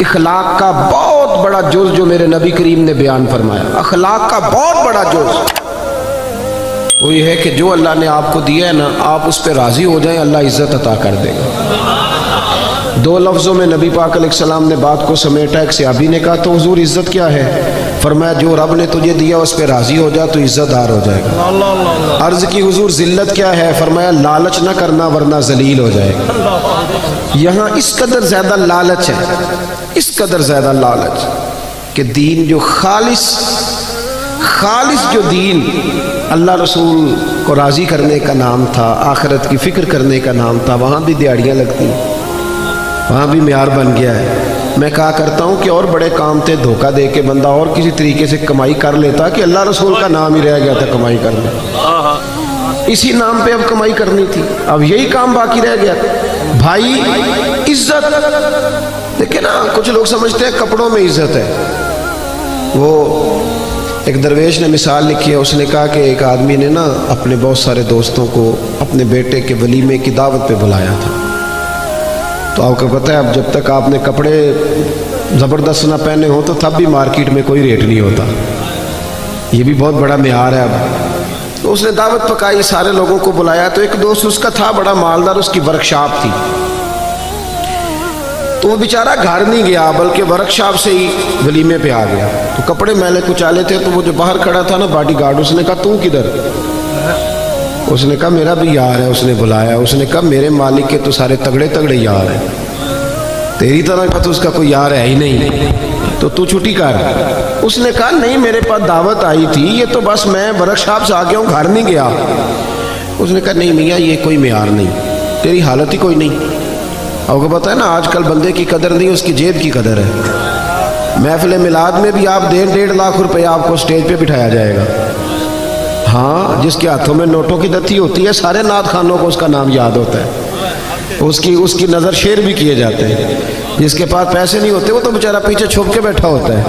اخلاق کا بہت بڑا جز جو میرے نبی کریم نے بیان فرمایا، اخلاق کا بہت بڑا جز وہ یہ ہے کہ جو اللہ نے آپ کو دیا ہے نا، آپ اس پہ راضی ہو جائیں، اللہ عزت عطا کر دے گا۔ دو لفظوں میں نبی پاک علیہ السلام نے بات کو سمیٹا۔ ایک صحابی نے کہا تو حضور عزت کیا ہے؟ فرمایا جو رب نے تجھے دیا اس پہ راضی ہو جا تو عزت دار ہو جائے گا۔ عرض کی حضور ذلت کیا ہے؟ فرمایا لالچ نہ کرنا ورنہ ذلیل ہو جائے گا۔ یہاں اس قدر زیادہ لالچ ہے، اس قدر زیادہ لالچ کہ دین جو خالص جو دین اللہ رسول کو راضی کرنے کا نام تھا، آخرت کی فکر کرنے کا نام تھا، وہاں بھی دیہڑیاں لگتی ہیں، وہاں بھی معیار بن گیا ہے۔ میں کہا کرتا ہوں کہ اور بڑے کام تھے، دھوکہ دے کے بندہ اور کسی طریقے سے کمائی کر لیتا کہ اللہ رسول کا نام ہی رہ گیا تھا کمائی کرنے، اسی نام پہ اب کمائی کرنی تھی، اب یہی کام باقی رہ گیا۔ بھائی عزت دیکھیں نا، کچھ لوگ سمجھتے ہیں کپڑوں میں عزت ہے۔ وہ ایک درویش نے مثال لکھی ہے، اس نے کہا کہ ایک آدمی نے نا اپنے بہت سارے دوستوں کو اپنے بیٹے کے ولیمے کی دعوت پہ بلایا تھا، تو آپ کو پتہ ہے اب جب تک آپ نے کپڑے زبردست نہ پہنے ہوں تو تب بھی مارکیٹ میں کوئی ریٹ نہیں ہوتا، یہ بھی بہت بڑا معیار ہے۔ اب تو اس نے دعوت پکائی، سارے لوگوں کو بلایا، تو ایک دوست اس کا تھا بڑا مالدار، اس کی ورکشاپ تھی، تو وہ بیچارہ گھر نہیں گیا بلکہ ورکشاپ سے ہی ولیمے پہ آ گیا۔ تو کپڑے میلے کچالے تھے، تو وہ جو باہر کھڑا تھا نا باڈی گارڈ، اس نے کہا تو کدھر؟ اس نے کہا میرا بھی یار ہے، اس نے بلایا۔ اس نے کہا میرے مالک کے تو سارے تگڑے تگڑے یار ہیں، تیری طرح کا تو اس کا کوئی یار ہے ہی نہیں، تو چھٹی کر۔ اس نے کہا نہیں میرے پاس دعوت آئی تھی، یہ تو بس میں ورکشاپ سے آ گیا ہوں، گھر نہیں گیا۔ اس نے کہا نہیں میاں یہ کوئی معیار نہیں، تیری حالت ہی کوئی نہیں۔ آپ کو پتہ ہے نا آج کل بندے کی قدر نہیں، اس کی جیب کی قدر ہے۔ محفل میلاد میں بھی آپ 1.5 لاکھ روپے آپ کو سٹیج پہ بٹھایا جائے گا، ہاں جس کے ہاتھوں میں نوٹوں کی دتی ہوتی ہے، سارے نعت خانوں کو اس کا نام یاد ہوتا ہے، اس کی نظر شیر بھی کیے جاتے ہیں۔ جس کے پاس پیسے نہیں ہوتے وہ تو بیچارہ پیچھے چھپ کے بیٹھا ہوتا ہے۔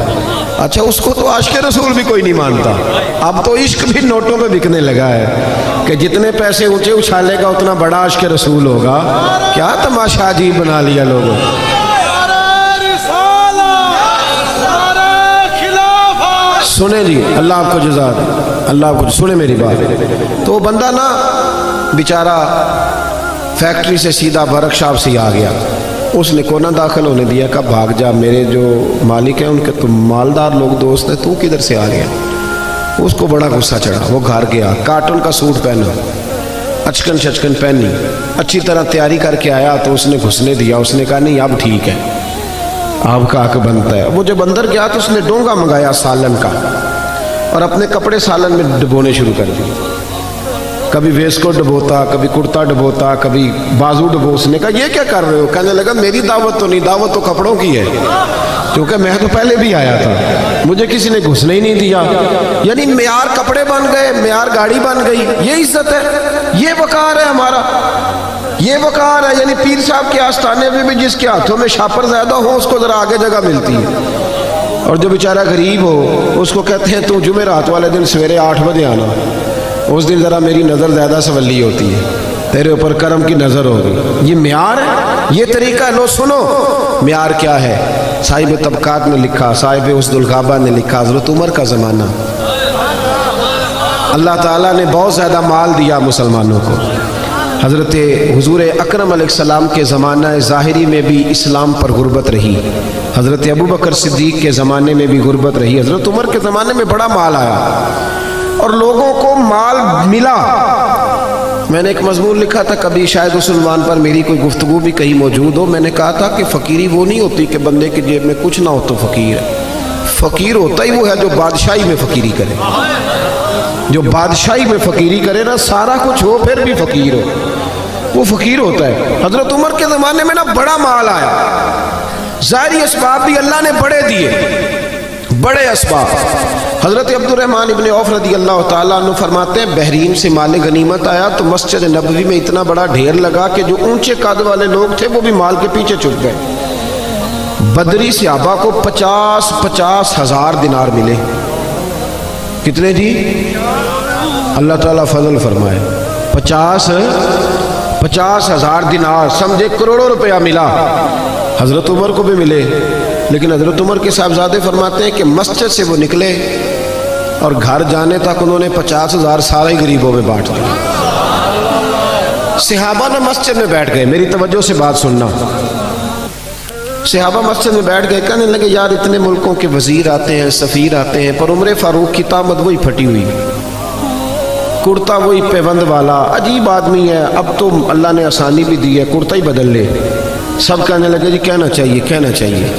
اچھا اس کو تو عاشق رسول بھی کوئی نہیں مانتا، اب تو عشق بھی نوٹوں پہ بکنے لگا ہے کہ جتنے پیسے اونچے اچھالے گا اتنا بڑا عاشق رسول ہوگا۔ کیا تماشا عجیب بنا لیا لوگوں۔ سنیں جی، اللہ آپ کو جزا دے، اللہ آپ کو سنیں میری بات۔ تو وہ بندہ نا بیچارہ فیکٹری سے سیدھا ورکشاپ سے ہی آ گیا، اس نے کونا داخل ہونے دیا، کہا بھاگ جا، میرے جو مالک ہیں ان کے تو مالدار لوگ دوست ہیں، تو کدھر سے آ گیا؟ اس کو بڑا غصہ چڑھا، وہ گھر گیا، کارٹن کا سوٹ پہنا، اچکن شچکن پہنی، اچھی طرح تیاری کر کے آیا، تو اس نے گھسنے دیا۔ اس نے کہا نہیں اب ٹھیک ہے، آپ کا حق بنتا ہے۔ وہ جب اندر گیا تو اس نے ڈونگا منگایا سالن کا اور اپنے کپڑے سالن میں ڈبونے شروع کر دیے، کبھی ویسٹ کو ڈبوتا، کبھی کرتا ڈبوتا، کبھی بازو ڈبو۔ اس نے کہا یہ کیا کر رہے ہو؟ کہنے لگا میری دعوت تو نہیں، دعوت تو کپڑوں کی ہے، کیونکہ میں تو پہلے بھی آیا تھا، مجھے کسی نے گھسنے ہی نہیں دیا۔ یعنی معیار کپڑے بن گئے، معیار گاڑی بن گئی، یہ عزت ہے، یہ وقار ہے ہمارا، یہ وقار ہے۔ یعنی پیر صاحب کے آستانے میں بھی جس کے ہاتھوں میں شاپر زیادہ ہو اس کو ذرا آگے جگہ ملتی ہے، اور جو بیچارہ غریب ہو اس کو کہتے ہیں تو جمعرات والے دن سویرے 8 بجے آنا، اس دن ذرا میری نظر زیادہ سولی ہوتی ہے، تیرے اوپر کرم کی نظر ہوگی۔ یہ معیار ہے، یہ طریقہ ہے۔ لو سنو معیار کیا ہے۔ صاحب طبقات نے لکھا، صاحب اسد الغابہ نے لکھا، حضرت عمر کا زمانہ، اللہ تعالیٰ نے بہت زیادہ مال دیا مسلمانوں کو۔ حضرت حضور اکرم علیہ السلام کے زمانہ ظاہری میں بھی اسلام پر غربت رہی، حضرت ابوبکر صدیق کے زمانے میں بھی غربت رہی، حضرت عمر کے زمانے میں بڑا مال آیا اور لوگوں کو مال ملا۔ میں نے ایک مضمون لکھا تھا، کبھی شاید اس عنوان پر میری کوئی گفتگو بھی کہیں موجود ہو۔ میں نے کہا تھا کہ فقیری وہ نہیں ہوتی کہ بندے کی جیب میں کچھ نہ ہو تو فقیر ہے، فقیر ہوتا ہی وہ ہے جو بادشاہی میں فقیری کرے، جو بادشاہی میں فقیری کرے نا، سارا کچھ ہو پھر بھی فقیر ہو، وہ فقیر ہوتا ہے۔ حضرت عمر کے زمانے میں نا بڑا مال آیا، ظاہری اسباب بھی اللہ نے بڑے دیے، بڑے اسباب۔ حضرت عبد الرحمن ابن عوف رضی اللہ تعالیٰ عنہ فرماتے ہیں بحرین سے مال غنیمت آیا تو مسجد نبوی میں اتنا بڑا ڈھیر لگا کہ جو اونچے قد والے لوگ تھے وہ بھی مال کے پیچھے چھپ گئے۔ بدری صحابہ کو 50 ہزار دینار ملے۔ کتنے جی؟ اللہ تعالیٰ فضل فرمائے، 50 ہزار دینار، سمجھے کروڑوں روپیہ ملا۔ حضرت عمر کو بھی ملے، لیکن حضرت عمر کے صاحبزادے فرماتے ہیں کہ مسجد سے وہ نکلے اور گھر جانے تک انہوں نے 50,000 سارے غریبوں میں بانٹ دیا۔ صحابہ نے مسجد میں بیٹھ گئے، میری توجہ سے بات سننا، صحابہ مسجد میں بیٹھ گئے، کہنے لگے یار اتنے ملکوں کے وزیر آتے ہیں، سفیر آتے ہیں، پر عمر فاروق کی طامت وہی پھٹی ہوئی، کرتا وہی پیوند والا، عجیب آدمی ہے، اب تو اللہ نے آسانی بھی دی ہے، کرتا ہی بدل لے۔ سب کہنے لگے جی کہنا چاہیے کہنا چاہیے،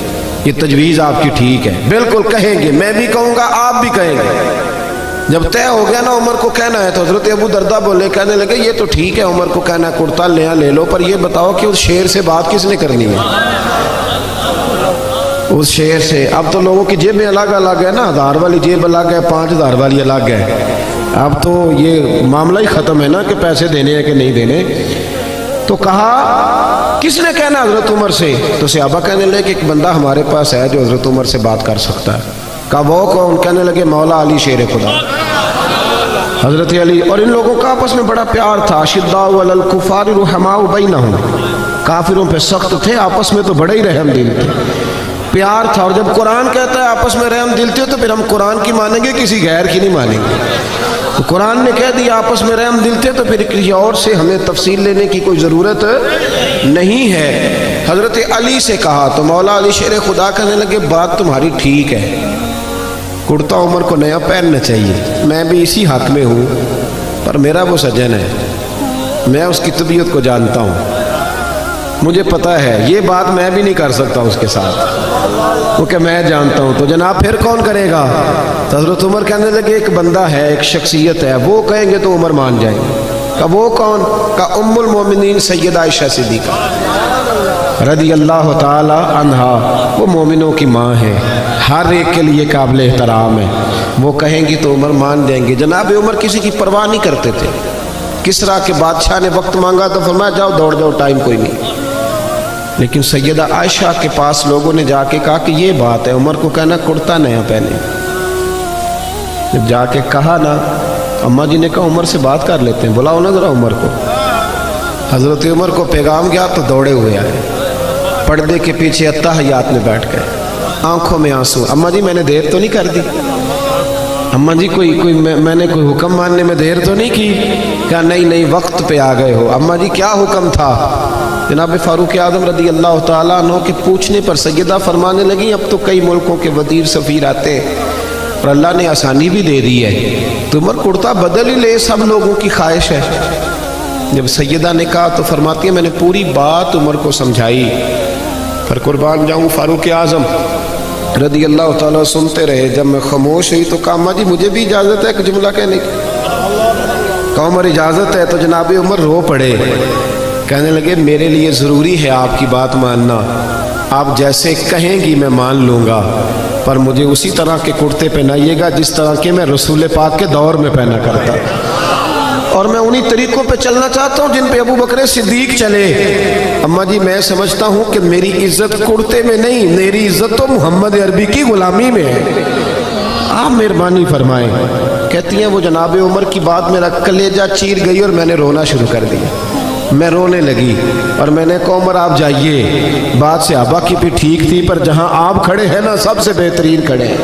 یہ تجویز آپ کی ٹھیک ہے، بالکل کہیں گے، میں بھی کہوں گا آپ بھی کہیں گے۔ جب طے ہو گیا نا عمر کو کہنا ہے تو حضرت ابو دردہ بولے، کہنے لگے یہ تو ٹھیک ہے عمر کو کہنا ہے کرتا لے لو، پر یہ بتاؤ کہ اس شیر سے بات کس نے کرنی ہے؟ اس شیر سے اب تو لوگوں کی جیبیں الگ الگ ہے نا، 1000 والی جیب الگ ہے، 5000 والی الگ ہے، اب تو یہ معاملہ ہی ختم ہے نا کہ پیسے دینے ہیں کہ نہیں دینے۔ تو کہا کس نے کہنا حضرت عمر سے؟ تو صحابہ کہنے لگے کہ ایک بندہ ہمارے پاس ہے جو حضرت عمر سے بات کر سکتا ہے۔ کہا وہ کون؟ کہنے لگے مولا علی شیر خدا، حضرت علی۔ اور ان لوگوں کا آپس میں بڑا پیار تھا، اشداء علی الکفار رحماء بینہم، کافروں پہ سخت تھے، آپس میں تو بڑے ہی رحم دل تھے، پیار تھا۔ اور جب قرآن کہتا ہے آپس میں رحم دل تھے تو پھر ہم قرآن کی مانیں گے کسی غیر کی نہیں مانیں گے؟ تو قرآن نے کہہ دیا آپس میں رحم دل تھے تو پھر کسی اور سے ہمیں تفصیل لینے کی کوئی ضرورت نہیں ہے۔ حضرت علی سے کہا تو مولا علی شیر خدا کہنے لگے بات تمہاری ٹھیک ہے، کرتا عمر کو نیا پہننا چاہیے، میں بھی اسی حق میں ہوں، پر میرا وہ سجن ہے، میں اس کی طبیعت کو جانتا ہوں، مجھے پتہ ہے یہ بات میں بھی نہیں کر سکتا اس کے ساتھ، کیونکہ میں جانتا ہوں۔ تو جناب پھر کون کرے گا؟ تو حضرت عمر کہنے لگے ایک بندہ ہے، ایک شخصیت ہے، وہ کہیں گے تو عمر مان جائیں گے۔ کہ وہ کون؟ کہ ام المومنین سیدہ عائشہ صدیقہ رضی اللہ تعالی عنہا، وہ مومنوں کی ماں ہے، ہر ایک کے لیے قابل احترام ہے، وہ کہیں گی تو عمر مان جائیں گے۔ جناب عمر کسی کی پرواہ نہیں کرتے تھے، کسریٰ کے بادشاہ نے وقت مانگا تو فرمایا جاؤ دوڑ جاؤ، ٹائم کوئی نہیں۔ لیکن سیدہ عائشہ کے پاس لوگوں نے جا کے کہا کہ یہ بات ہے، عمر کو کہنا کرتا نیا پہنے۔ جب جا کے کہا نا، اماں جی نے کہا عمر سے بات کر لیتے ہیں، بلاؤ نا ذرا عمر کو۔ حضرت عمر کو پیغام گیا تو دوڑے ہوئے آئے، پردے کے پیچھے اتحیات میں بیٹھ گئے، آنکھوں میں آنسو۔ اماں جی میں نے دیر تو نہیں کر دی؟ اماں جی میں نے کوئی حکم ماننے میں دیر تو نہیں کی؟ کہا نہیں وقت پہ آ گئے ہو۔ اماں جی کیا حکم تھا؟ جناب فاروق اعظم رضی اللہ تعالیٰ عنہ کے پوچھنے پر سیدہ فرمانے لگی اب تو کئی ملکوں کے وزیر سفیر آتے اور اللہ نے آسانی بھی دے دی ہے، تو عمر کرتا بدل ہی لے، سب لوگوں کی خواہش ہے۔ جب سیدہ نے کہا تو فرماتی ہے میں نے پوری بات عمر کو سمجھائی، پر قربان جاؤں فاروق اعظم رضی اللہ تعالیٰ سنتے رہے۔ جب میں خاموش ہوئی تو کہا اماں جی مجھے بھی اجازت ہے ایک جملہ کہنے کی؟ کہا عمر اجازت ہے۔ تو جناب عمر رو پڑے، کہنے لگے میرے لیے ضروری ہے آپ کی بات ماننا، آپ جیسے کہیں گی میں مان لوں گا، پر مجھے اسی طرح کے کرتے پہنائیے گا جس طرح کے میں رسول پاک کے دور میں پہنا کرتا، اور میں انہی طریقوں پہ چلنا چاہتا ہوں جن پہ ابو بکر صدیق چلے۔ اماں جی میں سمجھتا ہوں کہ میری عزت کرتے میں نہیں، میری عزت تو محمد عربی کی غلامی میں ہے، آپ مہربانی فرمائیں۔ کہتی ہیں وہ جناب عمر کی بات میرا کلیجہ چیر گئی اور میں نے رونا شروع کر دیا، میں رونے لگی اور میں نے کہا عمر آپ جائیے، بات صحابہ کی بھی ٹھیک تھی، پر جہاں آپ کھڑے ہیں نا سب سے بہترین کھڑے ہیں،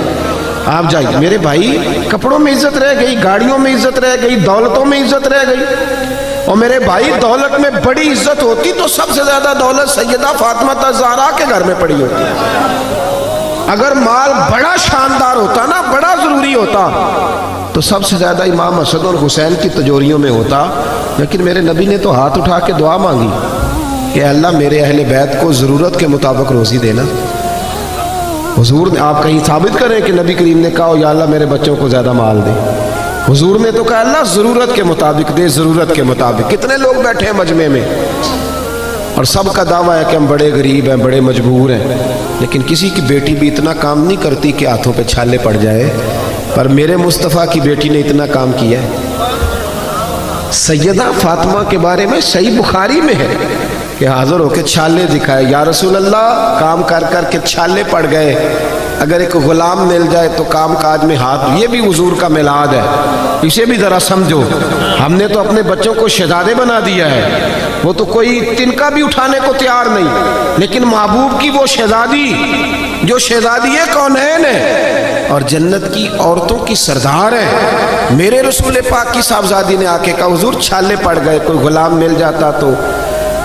آپ جائیے۔ میرے بھائی کپڑوں میں عزت رہ گئی، گاڑیوں میں عزت رہ گئی، دولتوں میں عزت رہ گئی، اور میرے بھائی دولت میں بڑی عزت ہوتی تو سب سے زیادہ دولت سیدہ فاطمہ الزہرا کے گھر میں پڑی ہوتی۔ اگر مال بڑا شاندار ہوتا نا، بڑا ضروری ہوتا تو سب سے زیادہ امام حسن اور حسین کی تجوریوں میں ہوتا، لیکن میرے نبی نے تو ہاتھ اٹھا کے دعا مانگی کہ اللہ میرے اہل بیت کو ضرورت کے مطابق روزی دینا۔ حضور نے آپ کہیں ثابت کریں کہ نبی کریم نے کہا یا اللہ میرے بچوں کو زیادہ مال دے؟ حضور نے تو کہا اللہ ضرورت کے مطابق دے، ضرورت کے مطابق۔ کتنے لوگ بیٹھے ہیں مجمع میں اور سب کا دعویٰ ہے کہ ہم بڑے غریب ہیں، بڑے مجبور ہیں، لیکن کسی کی بیٹی بھی اتنا کام نہیں کرتی کہ ہاتھوں پہ چھالے پڑ جائے، پر میرے مصطفیٰ کی بیٹی نے اتنا کام کیا ہے۔ سیدہ فاطمہ کے بارے میں صحیح بخاری میں ہے کہ حاضر ہو کے چھالے دکھائے، یا رسول اللہ کام کر کر کے چھالے پڑ گئے، اگر ایک غلام مل جائے تو کام کاج میں ہاتھ، یہ بھی حضور کا میلاد ہے، اسے بھی ذرا سمجھو۔ ہم نے تو اپنے بچوں کو شہزادے بنا دیا ہے، وہ تو کوئی تنکا بھی اٹھانے کو تیار نہیں، لیکن محبوب کی وہ شہزادی جو شہزادی کونین ہے اور جنت کی عورتوں کی سردار ہے، میرے رسول پاک کی صاحبزادی نے آ کے کہا حضور چھالے پڑ گئے، کوئی غلام مل جاتا تو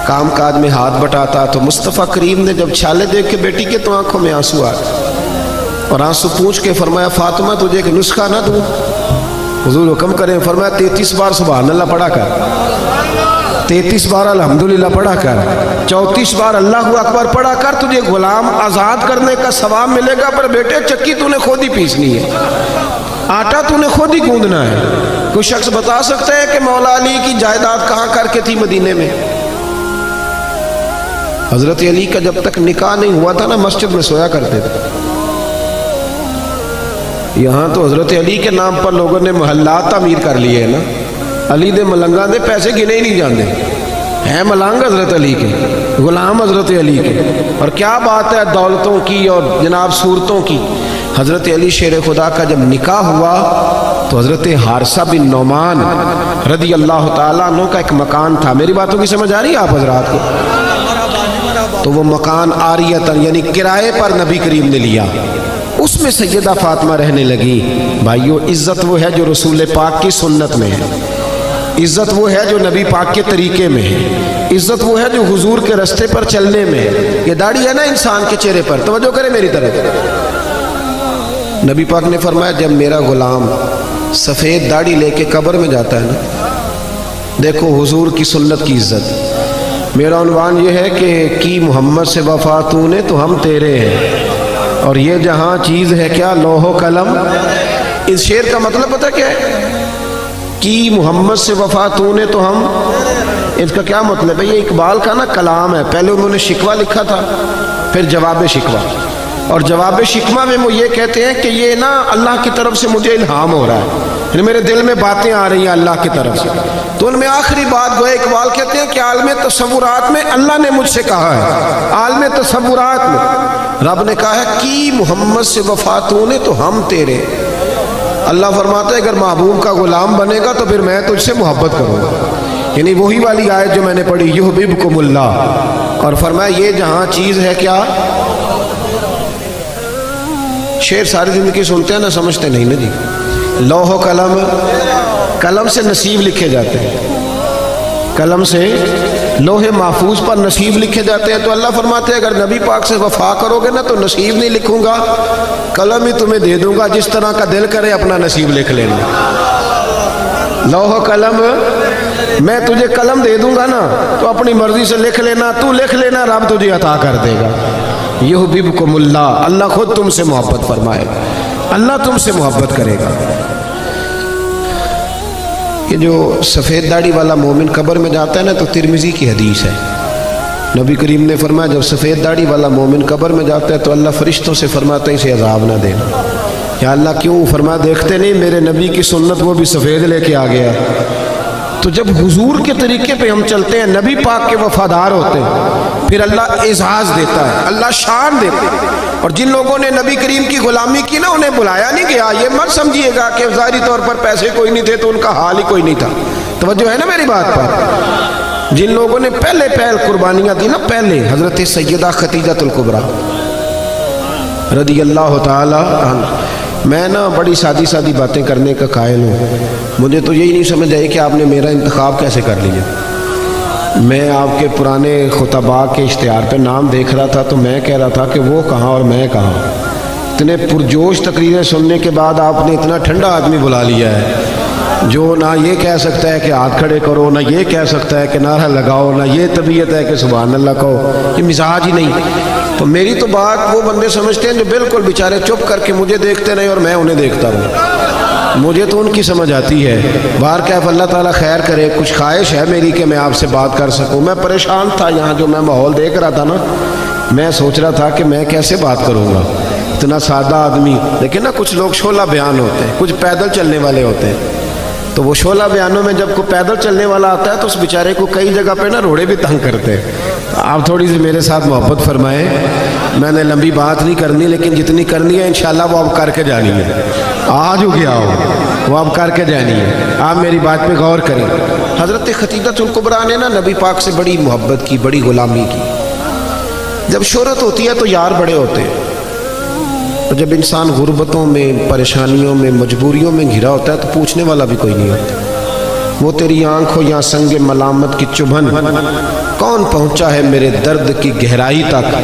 کام کاج میں ہاتھ بٹاتا، تو مصطفیٰ کریم نے جب چھالے دیکھ کے بیٹی کے تو آنکھوں میں آنسو آ گئے اور آنسو پوچھ کے فرمایا فاطمہ تجھے ایک نسخہ نہ دوں؟ حضور حکم کریں، فرمایا 33 بار سبحان اللہ پڑھا کر، 33 بار الحمدللہ پڑھا کر، 34 بار اللہ اکبر پڑھا کر، تجھے غلام آزاد کرنے کا ثواب ملے گا، پر بیٹے چکی تو نے خود ہی پیسنی ہے، آٹا تو نے خود ہی گوندنا ہے۔ کوئی شخص بتا سکتا ہے کہ مولا علی کی جائیداد کہاں کر کے تھی مدینے میں؟ حضرت علی کا جب تک نکاح نہیں ہوا تھا نا مسجد میں سویا کرتے تھے۔ یہاں تو حضرت علی کے نام پر لوگوں نے محلات تعمیر کر لیے ہیں نا، علی دے ملنگاں دے پیسے گنے ہی نہیں جاندے ہیں ملنگ حضرت علی کے، غلام حضرت علی کے، اور کیا بات ہے دولتوں کی اور جناب صورتوں کی۔ حضرت علی شیر خدا کا جب نکاح ہوا تو حضرت حارثہ بن نعمان رضی اللہ تعالیٰ عنہ کا ایک مکان تھا، میری باتوں کی سمجھ آ رہی ہے آپ حضرات کو؟ تو وہ مکان عاریتاً یعنی کرائے پر نبی کریم نے لیا، اس میں سیدہ فاطمہ رہنے لگی۔ بھائیو عزت وہ ہے جو رسول پاک کی سنت میں ہے، عزت وہ ہے جو نبی پاک کے طریقے میں ہے، عزت وہ ہے جو حضور کے رستے پر چلنے میں ہے۔ یہ داڑھی ہے نا انسان کے چہرے پر، توجہ کرے میری طرف۔ نبی پاک نے فرمایا جب میرا غلام سفید داڑھی لے کے قبر میں جاتا ہے نا، دیکھو حضور کی سنت کی عزت۔ میرا عنوان یہ ہے کہ کی محمد سے وفا تو نے تو ہم تیرے ہیں، اور یہ جہاں چیز ہے کیا لوح و قلم۔ اس شعر کا مطلب پتہ کیا ہے؟ کی محمد سے وفا تو نے تو ہم، اس کا کیا مطلب ہے؟ یہ اقبال کا نا کلام ہے، پہلے انہوں نے شکوہ لکھا تھا، پھر جواب شکوہ، اور جواب شکوہ میں وہ یہ کہتے ہیں کہ یہ نا اللہ کی طرف سے مجھے الہام ہو رہا ہے، یعنی میرے دل میں باتیں آ رہی ہیں اللہ کی طرف سے۔ تو ان میں آخری بات گوئے اقبال کہتے ہیں کہ عالم تصورات میں اللہ نے مجھ سے کہا ہے، عالم تصورات میں رب نے کہا ہے کی محمد سے وفا تو نے تو ہم تیرے۔ اللہ فرماتا ہے اگر محبوب کا غلام بنے گا تو پھر میں تجھ سے محبت کروں گا، یعنی وہی والی آیت جو میں نے پڑھی یحببکم اللہ، اور فرمایا یہ جہاں چیز ہے کیا۔ شعر ساری زندگی سنتے ہیں نا، سمجھتے نہیں نا جی۔ لوح و قلم، قلم سے نصیب لکھے جاتے ہیں، قلم سے لوح محفوظ پر نصیب لکھے جاتے ہیں، تو اللہ فرماتے ہیں اگر نبی پاک سے وفا کرو گے نا تو نصیب نہیں لکھوں گا، قلم ہی تمہیں دے دوں گا، جس طرح کا دل کرے اپنا نصیب لکھ لینا۔ لوح و قلم، میں تجھے قلم دے دوں گا نا تو اپنی مرضی سے لکھ لینا، تو لکھ لینا، رب تجھے عطا کر دے گا۔ یحببکم اللہ، اللہ خود تم سے محبت فرمائے، اللہ تم سے محبت کرے گا۔ یہ جو سفید داڑھی والا مومن قبر میں جاتا ہے نا تو ترمذی کی حدیث ہے، نبی کریم نے فرمایا جب سفید داڑھی والا مومن قبر میں جاتا ہے تو اللہ فرشتوں سے فرماتا ہے اسے عذاب نہ دینا۔ یا اللہ کیوں؟ فرمایا دیکھتے نہیں میرے نبی کی سنت وہ بھی سفید لے کے آ گیا۔ تو جب حضور کے طریقے پہ ہم چلتے ہیں، نبی پاک کے وفادار ہوتے ہیں، پھر اللہ اعزاز دیتا ہے، اللہ شان دیتا ہے۔ اور جن لوگوں نے نبی کریم کی غلامی کی نا انہیں بلایا نہیں گیا، یہ مت سمجھیے گا کہ ظاہری طور پر پیسے کوئی نہیں تھے تو ان کا حال ہی کوئی نہیں تھا۔ توجہ ہے نا میری بات پر؟ جن لوگوں نے پہلے قربانیاں دی نا، پہلے حضرت سیدہ خدیجہ الکبریٰ رضی اللہ تعالی عنہ۔ میں نا بڑی سادی سادی باتیں کرنے کا قائل ہوں، مجھے تو یہی نہیں سمجھ آئی کہ آپ نے میرا انتخاب کیسے کر لیا۔ میں آپ کے پرانے خطباء کے اشتہار پہ نام دیکھ رہا تھا تو میں کہہ رہا تھا کہ وہ کہاں اور میں کہاں۔ اتنے پرجوش تقریریں سننے کے بعد آپ نے اتنا ٹھنڈا آدمی بلا لیا ہے جو نہ یہ کہہ سکتا ہے کہ ہاتھ کھڑے کرو، نہ یہ کہہ سکتا ہے کہ نعرہ لگاؤ، نہ یہ طبیعت ہے کہ سبحان اللہ کہو، یہ مزاج ہی نہیں۔ تو میری تو بات وہ بندے سمجھتے ہیں جو بالکل بیچارے چپ کر کے مجھے دیکھتے رہے اور میں انہیں دیکھتا ہوں، مجھے تو ان کی سمجھ آتی ہے۔ باہر کیف اللہ تعالیٰ خیر کرے، کچھ خواہش ہے میری کہ میں آپ سے بات کر سکوں۔ میں پریشان تھا، یہاں جو میں ماحول دیکھ رہا تھا نا، میں سوچ رہا تھا کہ میں کیسے بات کروں گا، اتنا سادہ آدمی۔ لیکن نا کچھ لوگ شعلہ بیان ہوتے ہیں، کچھ پیدل چلنے والے ہوتے ہیں، تو وہ شعلہ بیانوں میں جب کوئی پیدل چلنے والا آتا ہے تو اس بیچارے کو کئی جگہ پہ نا روڑے بھی تنگ کرتے ہیں۔ آپ تھوڑی سی میرے ساتھ محبت فرمائیں، میں نے لمبی بات نہیں کرنی، لیکن جتنی کرنی ہے انشاءاللہ وہ آپ کر کے جانی ہے۔ آج ہو گیا ہو وہ اب کر کے جانی ہے، آپ میری بات پہ غور کریں۔ حضرت خدیجہ الکبریٰ نے نا نبی پاک سے بڑی محبت کی، بڑی غلامی کی۔ جب شہرت ہوتی ہے تو یار بڑے ہوتے ہیں، اور جب انسان غربتوں میں، پریشانیوں میں، مجبوریوں میں گھرا ہوتا ہے تو پوچھنے والا بھی کوئی نہیں ہوتا۔ وہ تیری آنکھ ہو یا سنگ ملامت کی چبھن، کون پہنچا ہے میرے درد کی گہرائی تک۔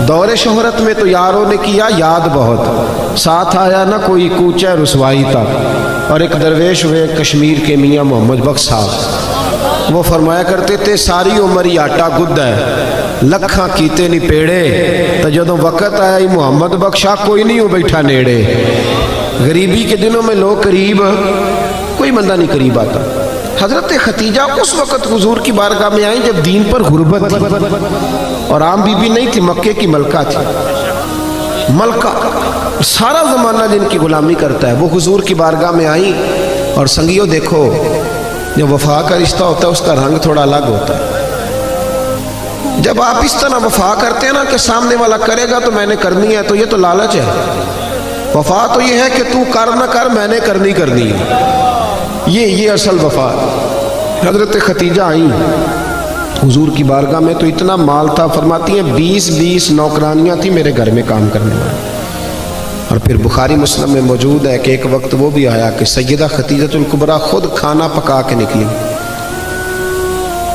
دور شہرت میں تو یاروں نے کیا یاد بہت، ساتھ آیا نہ کوئی کوچہ رسوائی تک۔ اور ایک درویش ہوئے کشمیر کے میاں محمد بخش صاحب، وہ فرمایا کرتے تھے ساری عمر ہی آٹا گد ہے، لکھاں کیتے نہیں پیڑے، تو جدوں وقت آیا ہی محمد بخشا کوئی نہیں ہو بیٹھا نیڑے۔ غریبی کے دنوں میں لوگ قریب، کوئی بندہ نہیں قریب آتا۔ حضرت خدیجہ اس وقت حضور کی بارگاہ میں آئیں جب دین پر غربت تھی، اور عام بی بی نہیں تھی، مکے کی ملکہ تھی۔ ملکہ سارا زمانہ جن کی غلامی کرتا ہے، وہ حضور کی بارگاہ میں آئیں۔ اور سنگیو دیکھو، جب وفا کا رشتہ ہوتا ہے اس کا رنگ تھوڑا الگ ہوتا ہے۔ جب آپ اس طرح وفا کرتے ہیں نا کہ سامنے والا کرے گا تو میں نے کرنی ہے، تو یہ تو لالچ ہے۔ وفا تو یہ ہے کہ تو کر نہ کر، میں نے کرنی ہے، یہ اصل وفا۔ حضرت خدیجہ آئیں حضور کی بارگاہ میں تو اتنا مال تھا، فرماتی ہیں 20 نوکرانیاں تھیں میرے گھر میں کام کرنے والی۔ اور پھر بخاری مسلم میں موجود ہے کہ ایک وقت وہ بھی آیا کہ سیدہ خدیجہ الکبریٰ خود کھانا پکا کے نکلی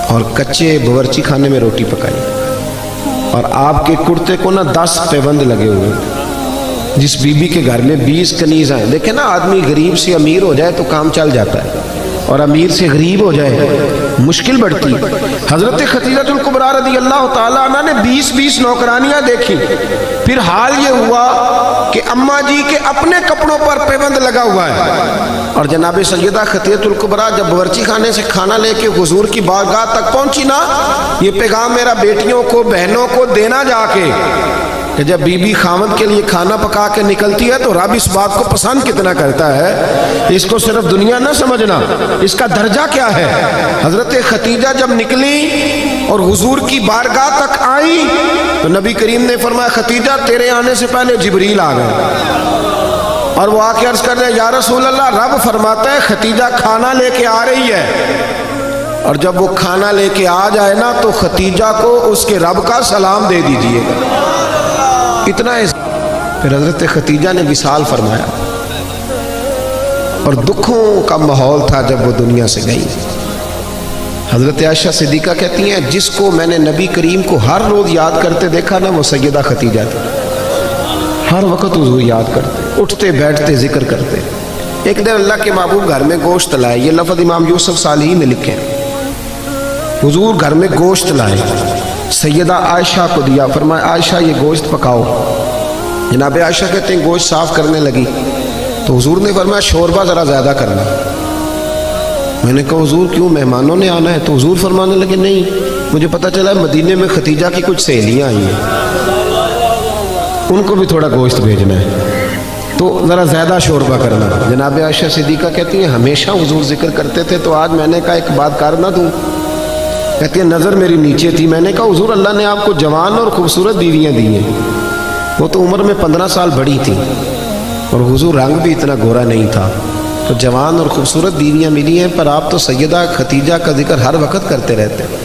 اور کچے باورچی خانے میں روٹی پکائی، اور آپ کے کرتے کو نا 10 پیوند لگے ہوئے۔ جس بی بی کے گھر میں 20 کنیز آئیں، دیکھیں نا آدمی غریب سے امیر ہو جائے تو کام چل جاتا ہے، اور امیر سے غریب ہو جائے مشکل بڑھتی۔ حضرت خدیجہ الکبریٰ رضی اللہ تعالیٰ عنہ نے 20 نوکرانیاں دیکھی۔ پھر حال یہ ہوا کہ اماں جی کے اپنے کپڑوں پر پیوند لگا ہوا ہے، اور جناب سیدہ خدیجہ الکبریٰ جب باورچی خانے سے کھانا لے کے حضور کی بارگاہ تک پہنچی نا، یہ پیغام میرا بیٹیوں کو، بہنوں کو دینا جا کے کہ جب بی بی خاوند کے لیے کھانا پکا کے نکلتی ہے تو رب اس بات کو پسند کتنا کرتا ہے، اس کو صرف دنیا نہ سمجھنا، اس کا درجہ کیا ہے۔ حضرت خدیجہ جب نکلی اور حضور کی بارگاہ تک آئی تو نبی کریم نے فرمایا خدیجہ تیرے آنے سے پہلے جبریل آ گئے، اور وہ آ کے عرض کر رہے یا رسول اللہ، رب فرماتا ہے خدیجہ کھانا لے کے آ رہی ہے، اور جب وہ کھانا لے کے آ جائے نا تو خدیجہ کو اس کے رب کا سلام دے دیجئے گا۔ اتنا ہے۔ پھر حضرت خدیجہ نے وصال فرمایا، اور دکھوں کا ماحول تھا جب وہ دنیا سے گئی۔ حضرت عائشہ صدیقہ کہتی ہیں جس کو میں نے نبی کریم کو ہر روز یاد کرتے دیکھا نا وہ سیدہ خدیجہ تھی۔ ہر وقت حضور یاد کرتے، اٹھتے بیٹھتے ذکر کرتے۔ ایک دن اللہ کے محبوب گھر میں گوشت لائے، یہ لفظ امام یوسف صالحی نے لکھے۔ حضور گھر میں گوشت لائے، سیدہ عائشہ کو دیا، فرمایا عائشہ یہ گوشت پکاؤ۔ جناب عائشہ کہتے ہیں گوشت صاف کرنے لگی تو حضور نے فرمایا شوربہ ذرا زیادہ کرنا۔ میں نے کہا حضور کیوں، مہمانوں نے آنا ہے؟ تو حضور فرمانے لگے نہیں، مجھے پتہ چلا مدینے میں خدیجہ کی کچھ سہیلیاں آئی ہیں، ان کو بھی تھوڑا گوشت بھیجنا ہے، تو ذرا زیادہ شوربہ کرنا۔ جناب عائشہ صدیقہ کہتی ہیں ہمیشہ حضور ذکر کرتے تھے، تو آج میں نے کہا ایک بات کر نہ دوں؟ کہتی ہے نظر میری نیچے تھی، میں نے کہا حضور اللہ نے آپ کو جوان اور خوبصورت بیویاں دی ہیں، وہ تو عمر میں 15 سال بڑی تھی، اور حضور رنگ بھی اتنا گورا نہیں تھا، تو جوان اور خوبصورت بیویاں ملی ہیں، پر آپ تو سیدہ خدیجہ کا ذکر ہر وقت کرتے رہتے ہیں،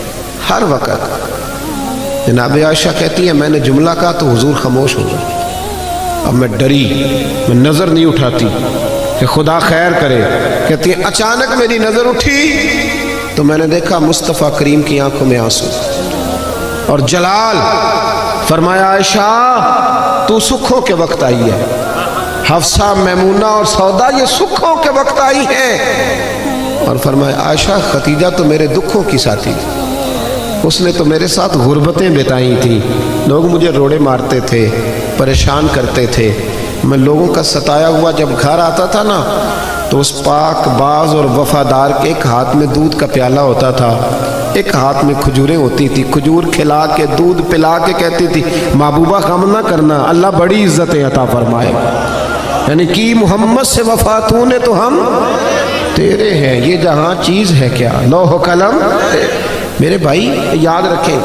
ہر وقت۔ جناب عائشہ کہتی ہے میں نے جملہ کہا تو حضور خاموش ہو گئے۔ اب میں ڈری، میں نظر نہیں اٹھاتی کہ خدا خیر کرے۔ کہتی ہے اچانک میری نظر اٹھی تو میں نے دیکھا مصطفیٰ کریم کی آنکھوں میں آنسو اور جلال۔ فرمایا عائشہ تو سکھوں کے وقت آئی ہے، حفصہ، میمونہ اور سودا یہ سکھوں کے وقت آئی ہیں۔ اور فرمایا عائشہ خدیجہ تو میرے دکھوں کی ساتھی تھی، اس نے تو میرے ساتھ غربتیں بتائی تھیں، لوگ مجھے روڑے مارتے تھے، پریشان کرتے تھے، میں لوگوں کا ستایا ہوا جب گھر آتا تھا نا تو اس پاک باز اور وفادار کے ایک ہاتھ میں دودھ کا پیالہ ہوتا تھا، ایک ہاتھ میں کھجوریں ہوتی تھی، کھجور کھلا کے دودھ پلا کے کہتی تھی محبوبہ غم نہ کرنا، اللہ بڑی عزتیں عطا فرمائے، یعنی کہ محمد سے وفا تو نے تو ہم تیرے ہیں، یہ جہاں چیز ہے کیا لوح و قلم۔ میرے بھائی یاد رکھیں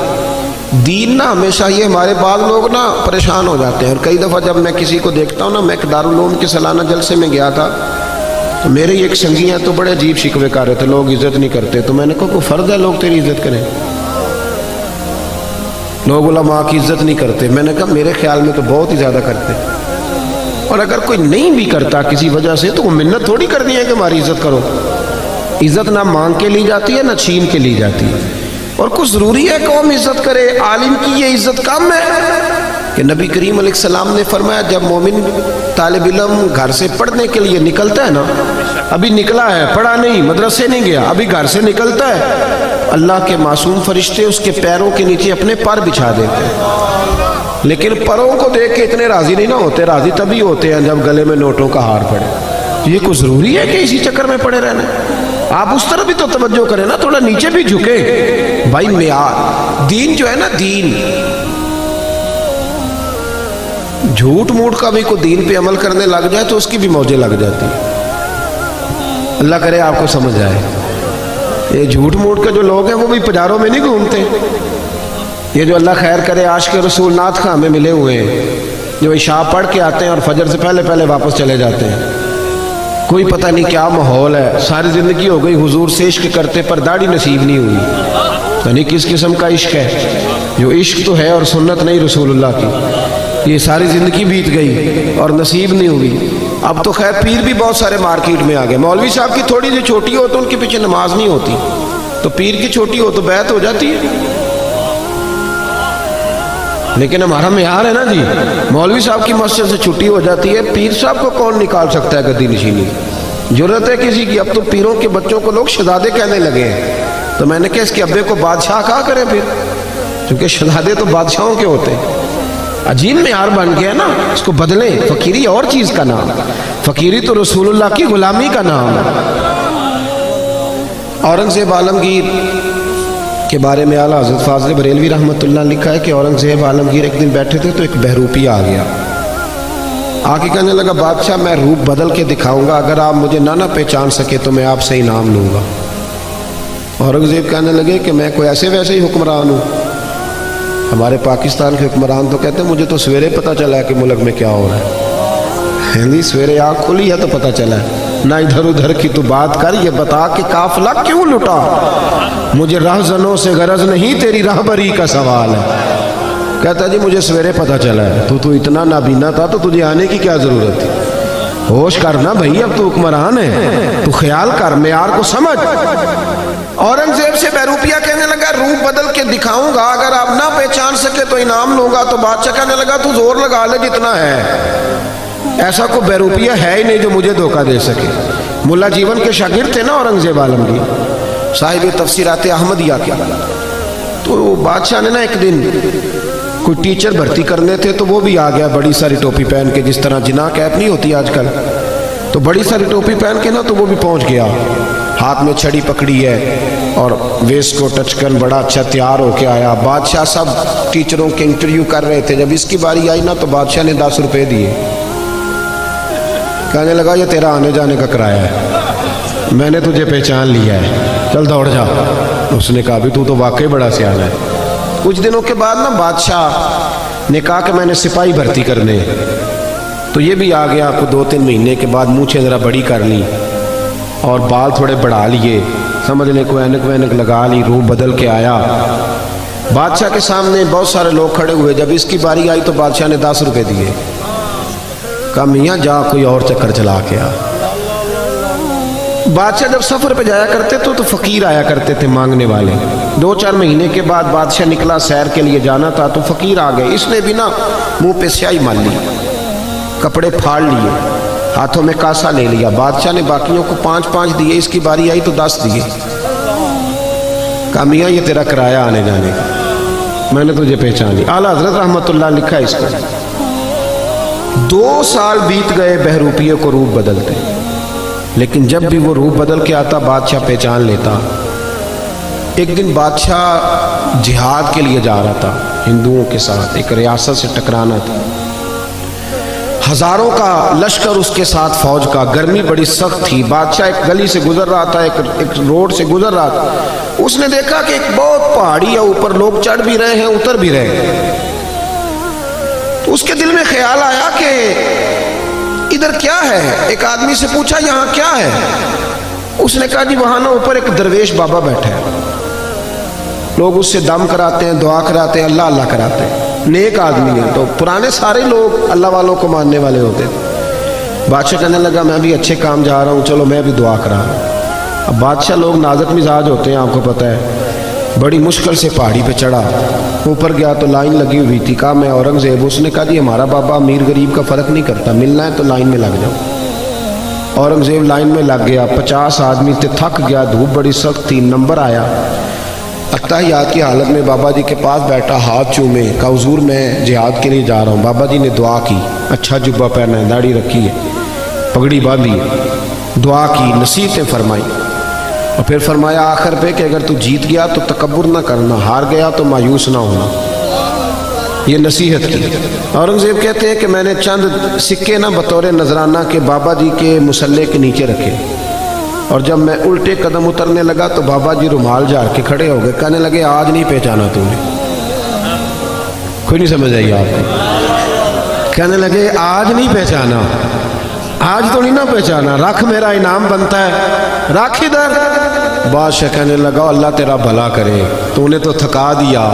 دین نا ہمیشہ یہ ہمارے بعض لوگ نا پریشان ہو جاتے ہیں، اور کئی دفعہ جب میں کسی کو دیکھتا ہوں نا، میں ایک دارالعلوم کے سالانہ جلسے میں گیا تھا تو میرے ایک سنگی ہیں تو بڑے عجیب شکوے کر رہے تھے، لوگ عزت نہیں کرتے. تو میں نے کہا کوئی فرض ہے لوگ تیری عزت کریں؟ لوگ علماء کی عزت نہیں کرتے. میں نے کہا میرے خیال میں تو بہت ہی زیادہ کرتے، اور اگر کوئی نہیں بھی کرتا کسی وجہ سے تو وہ منت تھوڑی کر دی ہے کہ ہماری عزت کرو. عزت نہ مانگ کے لی جاتی ہے نہ چھین کے لی جاتی ہے. اور کچھ ضروری ہے قوم عزت کرے؟ عالم کی یہ عزت کم ہے کہ نبی کریم علیہ السلام نے فرمایا جب مومن طالب علم گھر سے پڑھنے کے لیے نکلتا ہے نا، ابھی نکلا ہے، پڑھا نہیں، مدرسے نہیں گیا، ابھی گھر سے نکلتا ہے، اللہ کے معصوم فرشتے اس کے پیروں کے نیچے اپنے پر بچھا دیتے ہیں. لیکن پروں کو دیکھ کے اتنے راضی نہیں نہ ہوتے، راضی تبھی ہوتے ہیں جب گلے میں نوٹوں کا ہار پڑے. یہ کوئی ضروری ہے کہ اسی چکر میں پڑے رہنا؟ آپ اس طرح بھی تو توجہ کریں نا، تھوڑا نیچے بھی جھکے. بھائی معیار دین جو ہے نا، دین جھوٹ موٹ کا بھی کوئی دین پہ عمل کرنے لگ جائے تو اس کی بھی موجیں لگ جاتی. اللہ کرے آپ کو سمجھ آئے. یہ جھوٹ موٹ کے جو لوگ ہیں وہ بھی پجاروں میں نہیں گھومتے. یہ جو اللہ خیر کرے عاشق رسول نعت خواں میں ملے ہوئے ہیں، جو عشاء پڑھ کے آتے ہیں اور فجر سے پہلے پہلے واپس چلے جاتے ہیں. کوئی پتہ نہیں کیا ماحول ہے، ساری زندگی ہو گئی حضور سے عشق کرتے پر داڑھی نصیب نہیں ہوئی. یعنی کس قسم کا عشق ہے؟ جو عشق تو ہے اور سنت نہیں رسول اللہ کی. یہ ساری زندگی بیت گئی اور نصیب نہیں ہوئی. اب تو خیر پیر بھی بہت سارے مارکیٹ میں آ گئے. مولوی صاحب کی تھوڑی سی چھوٹی ہو تو ان کے پیچھے نماز نہیں ہوتی، تو پیر کی چھوٹی ہو تو بیعت ہو جاتی ہے. لیکن ہمارا معیار ہے نا جی، مولوی صاحب کی مسجد سے چھٹی ہو جاتی ہے، پیر صاحب کو کون نکال سکتا ہے گدی نشینی؟ جرت ہے کسی کی؟ اب تو پیروں کے بچوں کو لوگ شہزادے کہنے لگے ہیں. تو میں نے کہا اس کے ابے کو بادشاہ کہا کریں پھر، کیونکہ شہزادے تو بادشاہوں کے ہوتے ہیں. عجیب معیار بن گیا نا، اس کو بدلیں. فقیری اور چیز کا نام، فقیری تو رسول اللہ کی غلامی کا نام ہے. اورنگزیب عالمگیر کے بارے میں اعلیٰ حضرت فاضل بریلوی رحمۃ اللہ نے لکھا ہے کہ اورنگزیب عالمگیر ایک دن بیٹھے تھے تو ایک بہروپی آ گیا. آ کے کہنے لگا بادشاہ میں روپ بدل کے دکھاؤں گا، اگر آپ مجھے نہ پہچان سکے تو میں آپ سے انعام لوں گا. اورنگزیب کہنے لگے کہ میں کوئی ایسے ویسے ہی حکمران ہوں. ہمارے پاکستان کے حکمران تو کہتے ہیں مجھے تو سویرے پتہ چلا ہے کہ ملک میں کیا ہو رہا ہے. ہندی سویرے آنکھ کھلی ہے تو پتہ چلا ہے. نہ ادھر ادھر کی تو بات کر، یہ بتا کہ قافلہ کیوں لٹا؟ مجھے رہزنوں سے غرض نہیں، تیری راہبری کا سوال ہے. کہتا جی مجھے سویرے پتہ چلا ہے. تو اتنا نابینا تھا تو تجھے آنے کی کیا ضرورت تھی؟ ہوش کرنا بھائی، اب تو حکمران ہے، تو خیال کر، معیار کو سمجھ. اورنگزیب سے بہروپیہ کہنے لگا روپ بدل کے دکھاؤں گا، اگر آپ نہ پہچان سکے تو انعام لوں گا. تو بادشاہ کہنے لگا تو زور لگا لے جتنا ہے، ایسا کوئی بہروپیہ ہے ہی نہیں جو مجھے دھوکہ دے سکے. ملا جیون کے شاگرد تھے نا اورنگزیب عالمگیر، صاحب تفسیرات احمدیہ کے. تو بادشاہ نے نا ایک دن کوئی ٹیچر بھرتی کرنے تھے تو وہ بھی آ گیا بڑی ساری ٹوپی پہن کے، جس طرح جناح کیپ نہیں ہوتی آج کل، تو بڑی ساری ٹوپی پہن کے نا تو وہ بھی پہنچ گیا. ہاتھ میں چھڑی پکڑی ہے اور ویسٹ کو ٹچ کر بڑا اچھا تیار ہو کے آیا. بادشاہ سب ٹیچروں کے انٹرویو کر رہے تھے. جب اس کی باری آئی نا تو بادشاہ نے 10 روپے دیے. کہنے لگا یہ تیرا آنے جانے کا کرایہ ہے، میں نے تجھے پہچان لیا ہے، چل دوڑ جا. اس نے کہا بھی تو واقعی بڑا سیاح ہے. کچھ دنوں کے بعد نا بادشاہ نے کہا کہ میں نے سپاہی بھرتی کرنے، تو یہ بھی آ گیا. کو 2-3 مہینے کے بعد مونچھیں ذرا بڑی کر لی اور بال تھوڑے بڑھا لیے، سمجھ لے کوئی اینک وینک لگا لی، روح بدل کے آیا. بادشاہ کے سامنے بہت سارے لوگ کھڑے ہوئے. جب اس کی باری آئی تو بادشاہ نے 10 روپے دیے. کہا میاں جا کوئی اور چکر چلا کے آ. بادشاہ جب سفر پہ جایا کرتے تو فقیر آیا کرتے تھے مانگنے والے. 2-4 مہینے کے بعد بادشاہ نکلا سیر کے لیے جانا تھا تو فقیر آ گئے. اس نے بھی نا منہ پہ سیاہی مال لی، کپڑے پھاڑ لیے، ہاتھوں میں کاسا لے لیا. بادشاہ نے باقیوں کو 5-5 دیے، اس کی باری آئی تو 10 دیے. کہا میاں یہ تیرا کرایہ آنے جانے کا، میں نے تجھے پہچان لی. اعلیٰ حضرت رحمۃ اللہ لکھا ہے اس کو. 2 سال بیت گئے بہروپیے کو روپ بدلتے، لیکن جب بھی وہ روپ بدل کے آتا بادشاہ پہچان لیتا. ایک دن بادشاہ جہاد کے لیے جا رہا تھا ہندوؤں کے ساتھ، ایک ریاست سے ٹکرانا تھا. ہزاروں کا لشکر اس کے ساتھ فوج کا. گرمی بڑی سخت تھی. بادشاہ ایک گلی سے گزر رہا تھا، ایک روڈ سے گزر رہا تھا. اس نے دیکھا کہ ایک بہت پہاڑی ہے، اوپر لوگ چڑھ بھی رہے ہیں اتر بھی رہے ہیں. تو اس کے دل میں خیال آیا کہ ادھر کیا ہے؟ ایک آدمی سے پوچھا یہاں کیا ہے؟ اس نے کہا جی وہاں نا اوپر ایک درویش بابا بیٹھا ہے، لوگ اس سے دم کراتے ہیں، دعا کراتے ہیں، اللہ اللہ کراتے ہیں، نیک آدمی ہے۔ تو پرانے سارے لوگ اللہ والوں کو ماننے والے ہوتے تھے۔ بادشاہ کہنے لگا میں بھی اچھے کام جا رہا ہوں، چلو میں بھی دعا کرا رہا ہوں۔ اب بادشاہ لوگ نازک مزاج ہوتے ہیں، آپ کو پتہ ہے، بڑی مشکل سے پہاڑی پہ چڑھا، اوپر گیا تو لائن لگی ہوئی تھی، کہا میں اورنگزیب۔ اس نے کہا جی ہمارا بابا امیر غریب کا فرق نہیں کرتا، ملنا ہے تو لائن میں لگ جاؤ۔ اورنگزیب لائن میں لگ گیا، 50 آدمی تھے، تھک گیا، دھوپ بڑی سخت تھی، نمبر آیا، اتحیات کی حالت میں بابا جی کے پاس بیٹھا، ہاتھ چومے، کہا حضور میں جہاد کے لیے جا رہا ہوں۔ بابا جی نے دعا کی، اچھا جبہ پہنا ہے، داڑھی رکھی ہے، پگڑی باندھی ہے، دعا کی، نصیحتیں فرمائی، اور پھر فرمایا آخر پہ کہ اگر تو جیت گیا تو تکبر نہ کرنا، ہار گیا تو مایوس نہ ہونا، یہ نصیحت کی۔ اورنگزیب کہتے ہیں کہ میں نے چند سکے نہ بطور نذرانہ کے بابا جی کے مسلح کے نیچے رکھے، اور جب میں الٹے قدم اترنے لگا تو بابا جی رومال جھاڑ کے کھڑے ہو گئے، کہنے لگے آج نہیں پہچانا تو نے، کوئی نہیں سمجھ آئی آپ کو؟ کہنے لگے آج نہیں پہچانا، آج تو نہیں نہ پہچانا، رکھ میرا انعام بنتا ہے، رکھ ادھر۔ بادشاہ کہنے لگا اللہ تیرا بھلا کرے، تو نے تو تھکا دیا،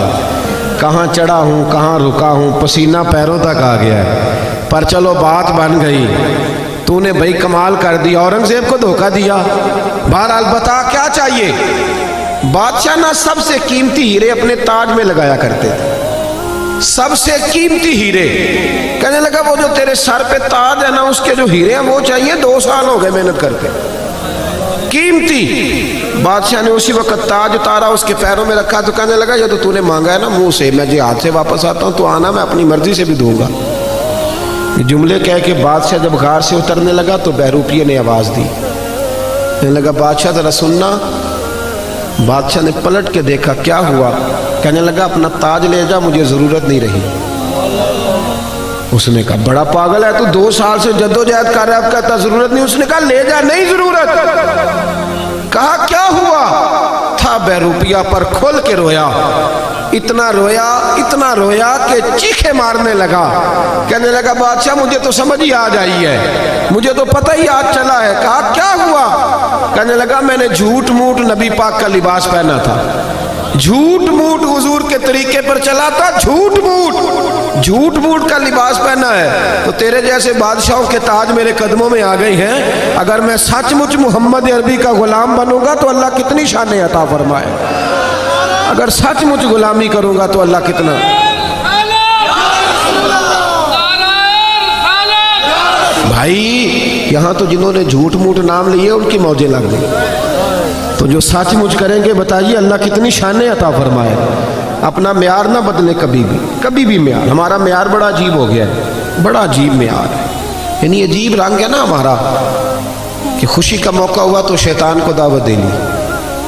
کہاں چڑھا ہوں کہاں رکا ہوں، پسینہ پیروں تک آ گیا ہے، پر چلو بات بن گئی، تو نے بھائی کمال کر دیا، اورنگزیب کو دھوکہ دیا۔ بہرحال بتا کیا چاہیے؟ بادشاہ نہ سب سے قیمتی ہیرے اپنے تاج میں لگایا کرتے تھے، سب سے قیمتی ہیرے۔ کہنے لگا وہ جو تیرے سر پہ تاج ہے نا، اس کے جو ہیرے ہیں وہ چاہیے، 2 سال ہو گئے محنت کرتے، قیمتی۔ بادشاہ نے اسی وقت تاج اتارا، اس کے پیروں میں رکھا، تو کہنے لگا یہ تو نے مانگا ہے نا منہ سے، میں جہاد سے واپس آتا ہوں تو آنا، میں اپنی مرضی سے بھی دوں گا۔ یہ جملے کہہ کے بادشاہ جب غار سے اترنے لگا تو بہروپیے نے آواز دی، کہنے لگا بادشاہ ذرا سننا۔ بادشاہ نے پلٹ کے دیکھا، کیا ہوا؟ کہنے لگا اپنا تاج لے جا، مجھے ضرورت نہیں رہی۔ اس نے کہا بڑا پاگل ہے تو، 2 سال سے جدوجہد کر رہا ہے، اب کہتا ضرورت نہیں۔ اس نے کہا لے جا، نہیں ضرورت۔ کہا کیا ہوا؟ تھا بہروپیہ پر کھول کے رویا، اتنا رویا کہ چیخے مارنے لگا۔ کہنے لگا بادشاہ مجھے تو سمجھ ہی آ جائی ہے، مجھے تو پتہ ہی آج چلا ہے۔ کہا کیا ہوا؟ کہنے لگا میں نے جھوٹ موٹ نبی پاک کا لباس پہنا تھا، جھوٹ موٹ حضور کے طریقے پر چلا تھا، جھوٹ موٹ کا لباس پہنا ہے، تو تیرے جیسے بادشاہوں کے تاج میرے قدموں میں آ گئے ہیں۔ اگر میں سچ مچ محمد عربی کا غلام بنوں گا تو اللہ کتنی شانیں عطا فرمائے، اگر سچ مچ غلامی کروں گا تو اللہ کتنا۔ بھائی یہاں تو جنہوں نے جھوٹ موٹ نام لیے ان کی موجیں لگ گئی، تو جو سچ مچ کریں گے بتائیے اللہ کتنی شانیں عطا فرمائے۔ اپنا معیار نہ بدلے کبھی بھی معیار، ہمارا معیار بڑا عجیب ہو گیا ہے، بڑا عجیب معیار ہے، یعنی عجیب رنگ ہے نا ہمارا، کہ خوشی کا موقع ہوا تو شیطان کو دعوت دے لی،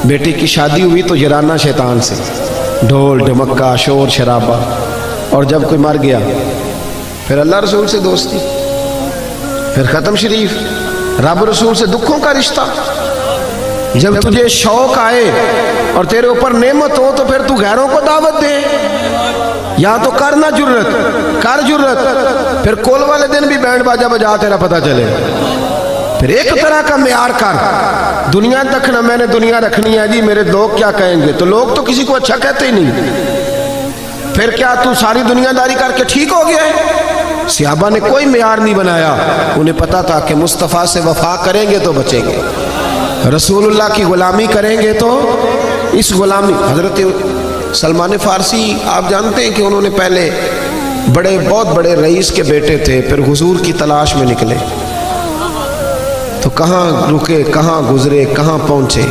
بیٹی کی شادی ہوئی تو یرانہ شیطان سے، ڈھول ڈھمکا شور شرابہ، اور جب کوئی مر گیا پھر اللہ رسول سے دوستی، پھر ختم شریف، رب رسول سے دکھوں کا رشتہ۔ جب تجھے شوق آئے اور تیرے اوپر نعمت ہو تو پھر تو غیروں کو دعوت دے، یا تو کرنا کر جرت، پھر کول والے دن بھی بینڈ باجا بجا تیرا پتہ چلے، پھر ایک طرح کا معیار کر، دنیا دکھنا میں نے دنیا رکھنی ہے جی، میرے لوگ کیا کہیں گے، تو لوگ تو کسی کو اچھا کہتے ہی نہیں، پھر کیا تو ساری دنیا داری کر کے ٹھیک ہو گیا ہے؟ صحابہ نے کوئی معیار نہیں بنایا، انہیں پتا تھا کہ مصطفیٰ سے وفا کریں گے تو بچیں گے، رسول اللہ کی غلامی کریں گے تو اس غلامی۔ حضرت سلمان فارسی آپ جانتے ہیں کہ انہوں نے پہلے بہت بڑے رئیس کے بیٹے تھے، پھر حضور کی تلاش میں نکلے تو کہاں رکے، کہاں گزرے، کہاں پہنچے،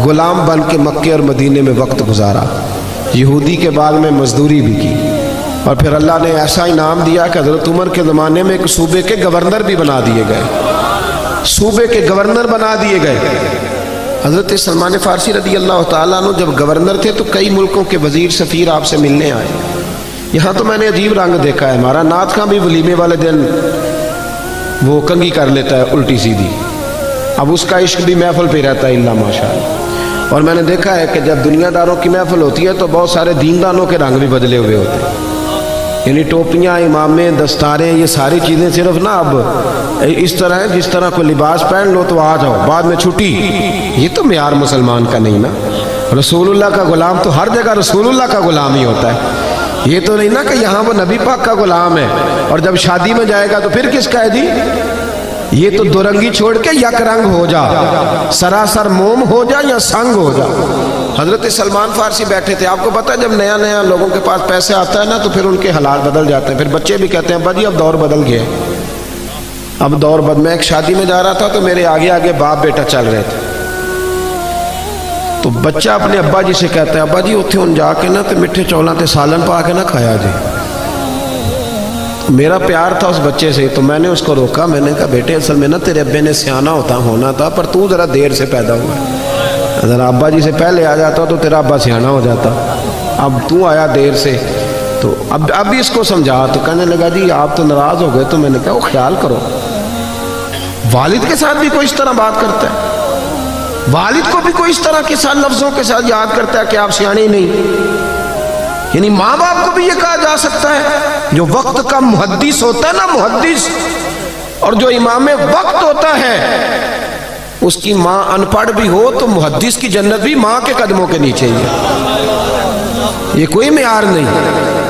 غلام بن کے مکے اور مدینے میں وقت گزارا، یہودی کے باغ میں مزدوری بھی کی، اور پھر اللہ نے ایسا انعام دیا کہ حضرت عمر کے زمانے میں ایک صوبے کے گورنر بھی بنا دیے گئے، صوبے کے گورنر بنا دیے گئے۔ حضرت سلمان فارسی رضی اللہ تعالیٰ عنہ جب گورنر تھے تو کئی ملکوں کے وزیر سفیر آپ سے ملنے آئے۔ یہاں تو میں نے عجیب رنگ دیکھا ہے، ہمارا نعت خاں بھی ولیمے والے دن وہ کنگھی کر لیتا ہے الٹی سیدھی، اب اس کا عشق بھی محفل پہ رہتا ہے، اللہ ماشاءاللہ۔ اور میں نے دیکھا ہے کہ جب دنیا داروں کی محفل ہوتی ہے تو بہت سارے دیندانوں کے رنگ بھی بدلے ہوئے ہوتے ہیں، یعنی ٹوپیاں، امامے، دستاریں، یہ ساری چیزیں صرف نا اب اس طرح ہیں جس طرح کوئی لباس پہن لو تو آ جاؤ، بعد میں چھٹی. یہ تو معیار مسلمان کا نہیں نا. رسول اللہ کا غلام تو ہر جگہ رسول اللہ کا غلام ہی ہوتا ہے. یہ تو نہیں نا کہ یہاں وہ نبی پاک کا غلام ہے اور جب شادی میں جائے گا تو پھر کس کا ہے جی. یہ تو دو رنگی چھوڑ کے یک رنگ ہو جا، سراسر موم ہو جا یا سنگ ہو جا. حضرت سلمان فارسی بیٹھے تھے. آپ کو پتہ ہے جب نیا نیا لوگوں کے پاس پیسے آتا ہے نا تو پھر ان کے حالات بدل جاتے ہیں. پھر بچے بھی کہتے ہیں ابا جی اب دور بدل گیا. اب دور میں ایک شادی میں جا رہا تھا تو میرے آگے آگے باپ بیٹا چل رہے تھے. تو بچہ اپنے ابا جی سے کہتا ہے ابا جی اتھے ان جا کے نا تو میٹھے چولاں تے سالن پا کے نہ کھایا جی. میرا پیار تھا اس بچے سے تو میں نے اس کو روکا. میں نے کہا بیٹے اصل میں نا تیرے ابے نے سیانا ہونا تھا پر تو ذرا دیر سے پیدا ہوا. اگر ابا جی سے پہلے آ جاتا تو تیرا ابا سیانا ہو جاتا. اب تو آیا دیر سے تو اب بھی اس کو سمجھا. تو کہنے لگا جی آپ تو ناراض ہو گئے. تو میں نے کہا وہ خیال کرو والد کے ساتھ بھی کوئی اس طرح بات کرتا ہے. والد کو بھی کوئی اس طرح کے ساتھ لفظوں کے ساتھ یاد کرتا ہے کہ آپ سیانے نہیں. یعنی ماں باپ کو بھی یہ کہا جا سکتا ہے. جو وقت کا محدث ہوتا ہے نا محدث، اور جو امام وقت ہوتا ہے اس کی ماں ان پڑھ بھی ہو تو محدث کی جنت بھی ماں کے قدموں کے نیچے ہی ہے. یہ کوئی معیار نہیں.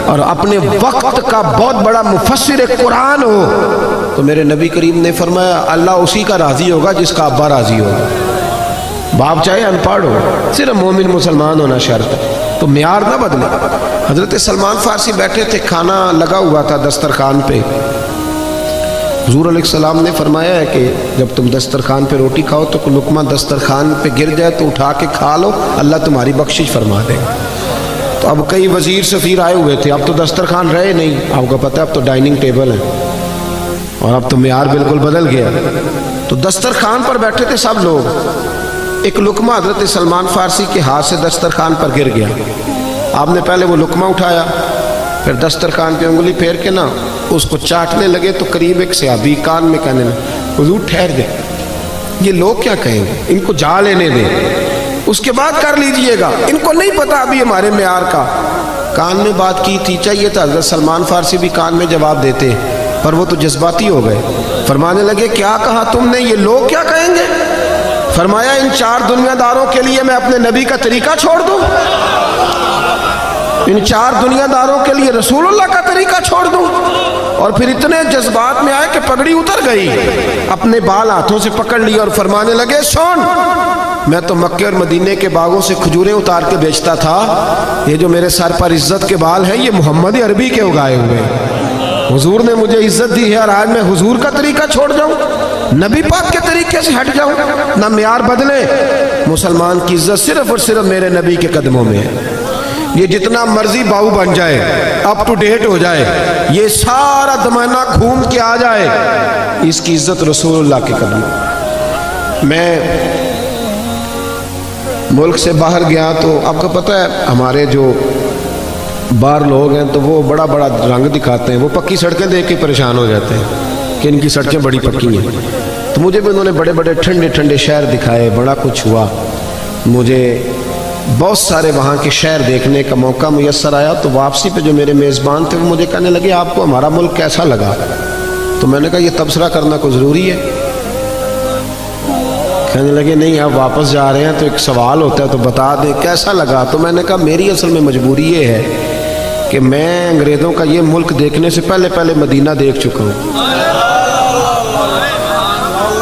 اور اپنے وقت کا بہت بڑا مفسر قرآن ہو تو میرے نبی کریم نے فرمایا اللہ اسی کا راضی ہوگا جس کا ابا راضی ہوگا. باپ چاہے ان پڑھ ہو، صرف مومن مسلمان ہونا شرط ہے. تو معیار نہ بدلے. حضرت سلمان فارسی بیٹھے تھے، کھانا لگا ہوا تھا دسترخوان پہ. حضور علیہ السلام نے فرمایا ہے کہ جب تم دسترخوان پہ روٹی کھاؤ تو کوئی لقمہ دسترخوان پہ گر جائے تو اٹھا کے کھا لو، اللہ تمہاری بخشش فرما دے گا. تو اب کئی وزیر سفیر آئے ہوئے تھے. اب تو دسترخوان رہے نہیں. آپ کو پتہ ہے اب تو ڈائننگ ٹیبل ہے اور اب تو معیار بالکل بدل گیا. تو دسترخوان پر بیٹھے تھے سب لوگ. ایک لقمہ حضرت سلمان فارسی کے ہاتھ سے دسترخوان پر گر گیا. آپ نے پہلے وہ لقمہ اٹھایا، پھر دسترخوان پہ انگلی پھیر کے نا اس کو چاٹنے لگے. تو قریب ایک صحابی کان میں کہنے لگے حضور ٹھہر دے، یہ لوگ کیا کہیں گے، ان کو جا لینے دیں، اس کے بعد کر لیجئے گا، ان کو نہیں پتا ابھی ہمارے معیار کا. کان میں بات کی تھی، چاہیے تھا حضرت سلمان فارسی بھی کان میں جواب دیتے پر وہ تو جذباتی ہو گئے. فرمانے لگے کیا کہا تم نے، یہ لوگ کیا کہیں گے؟ فرمایا ان 4 دنیا داروں کے لیے میں اپنے نبی کا طریقہ چھوڑ دوں؟ ان 4 دنیا داروں کے لیے رسول اللہ کا طریقہ چھوڑ دوں؟ اور پھر اتنے جذبات میں آئے کہ پگڑی اتر گئی، اپنے بال ہاتھوں سے پکڑ لی اور فرمانے لگے سن، میں تو مکے اور مدینے کے باغوں سے کھجوریں اتار کے بیچتا تھا، یہ جو میرے سر پر عزت کے بال ہیں یہ محمد عربی کے اگائے ہوئے. حضور نے مجھے عزت دی ہے اور آج میں حضور کا طریقہ چھوڑ جاؤں، نبی پاک کے طریقے سے ہٹ جاؤں؟ نہ معیار بدلے. مسلمان کی عزت صرف اور صرف میرے نبی کے قدموں میں ہے. یہ جتنا مرضی باؤ بن جائے، اپ ٹو ڈیٹ ہو جائے، یہ سارا زمانہ گھوم کے آ جائے، اس کی عزت رسول اللہ کے قدموں. میں ملک سے باہر گیا تو آپ کو پتہ ہے ہمارے جو باہر لوگ ہیں تو وہ بڑا بڑا رنگ دکھاتے ہیں. وہ پکی سڑکیں دیکھ کے پریشان ہو جاتے ہیں کہ ان کی سڑکیں بڑی پکی ہیں. تو مجھے بھی انہوں نے بڑے بڑے ٹھنڈے ٹھنڈے شہر دکھائے، بڑا کچھ ہوا. مجھے بہت سارے وہاں کے شہر دیکھنے کا موقع میسر آیا. تو واپسی پہ جو میرے میزبان تھے وہ مجھے کہنے لگے آپ کو ہمارا ملک کیسا لگا؟ تو میں نے کہا یہ تبصرہ کرنا کوئی ضروری ہے؟ کہنے لگے نہیں آپ واپس جا رہے ہیں تو ایک سوال ہوتا ہے تو بتا دیں کیسا لگا. تو میں نے کہا میری اصل میں مجبوری یہ ہے کہ میں انگریزوں کا یہ ملک دیکھنے سے پہلے مدینہ دیکھ چکا ہوں،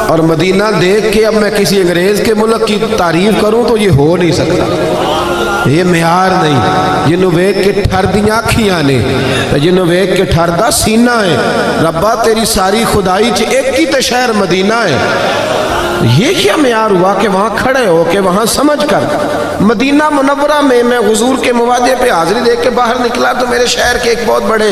اور مدینہ دیکھ کے اب میں کسی انگریز کے ملک کی تعریف کروں تو یہ ہو نہیں سکتا. یہ معیار نہیں. جنوں ویکھ کے ٹھر دیاں اکھیاں نے تے جنوں ویکھ کے ٹھر دا سینہ ہے. ربا تیری ساری خدائی چ ایک ہی تے شہر مدینہ ہے. یہ کیا معیار ہوا کہ وہاں کھڑے ہو کے وہاں سمجھ کر مدینہ منورہ میں حضور کے مواجہ پہ حاضری دیکھ کے باہر نکلا تو میرے شہر کے ایک بہت بڑے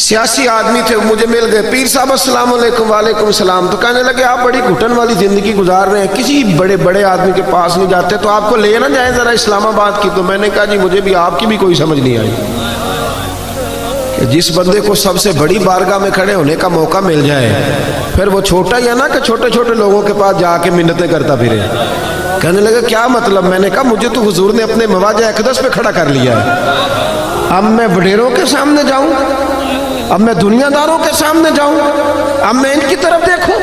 سیاسی آدمی تھے، مجھے مل گئے. پیر صاحب السلام علیکم. وعلیکم السلام. تو کہنے لگے آپ بڑی گھٹن والی زندگی گزار رہے ہیں، کسی بڑے آدمی کے پاس نہیں جاتے تو آپ کو لے نہ جائیں ذرا اسلام آباد کی؟ تو میں نے کہا جی مجھے بھی آپ کی بھی کوئی سمجھ نہیں آئی کہ جس بندے کو سب سے بڑی بارگاہ میں کھڑے ہونے کا موقع مل جائے پھر وہ چھوٹا ہی ہے نا کہ چھوٹے چھوٹے لوگوں کے پاس جا کے منتیں کرتا پھرے. کہنے لگے کیا مطلب؟ میں نے کہا مجھے تو حضور نے اپنے مواجہ اقدس پہ کھڑا کر لیا ہے. اب میں وڈیروں کے سامنے جاؤں، اب میں دنیا داروں کے سامنے جاؤں، اب میں ان کی طرف دیکھوں؟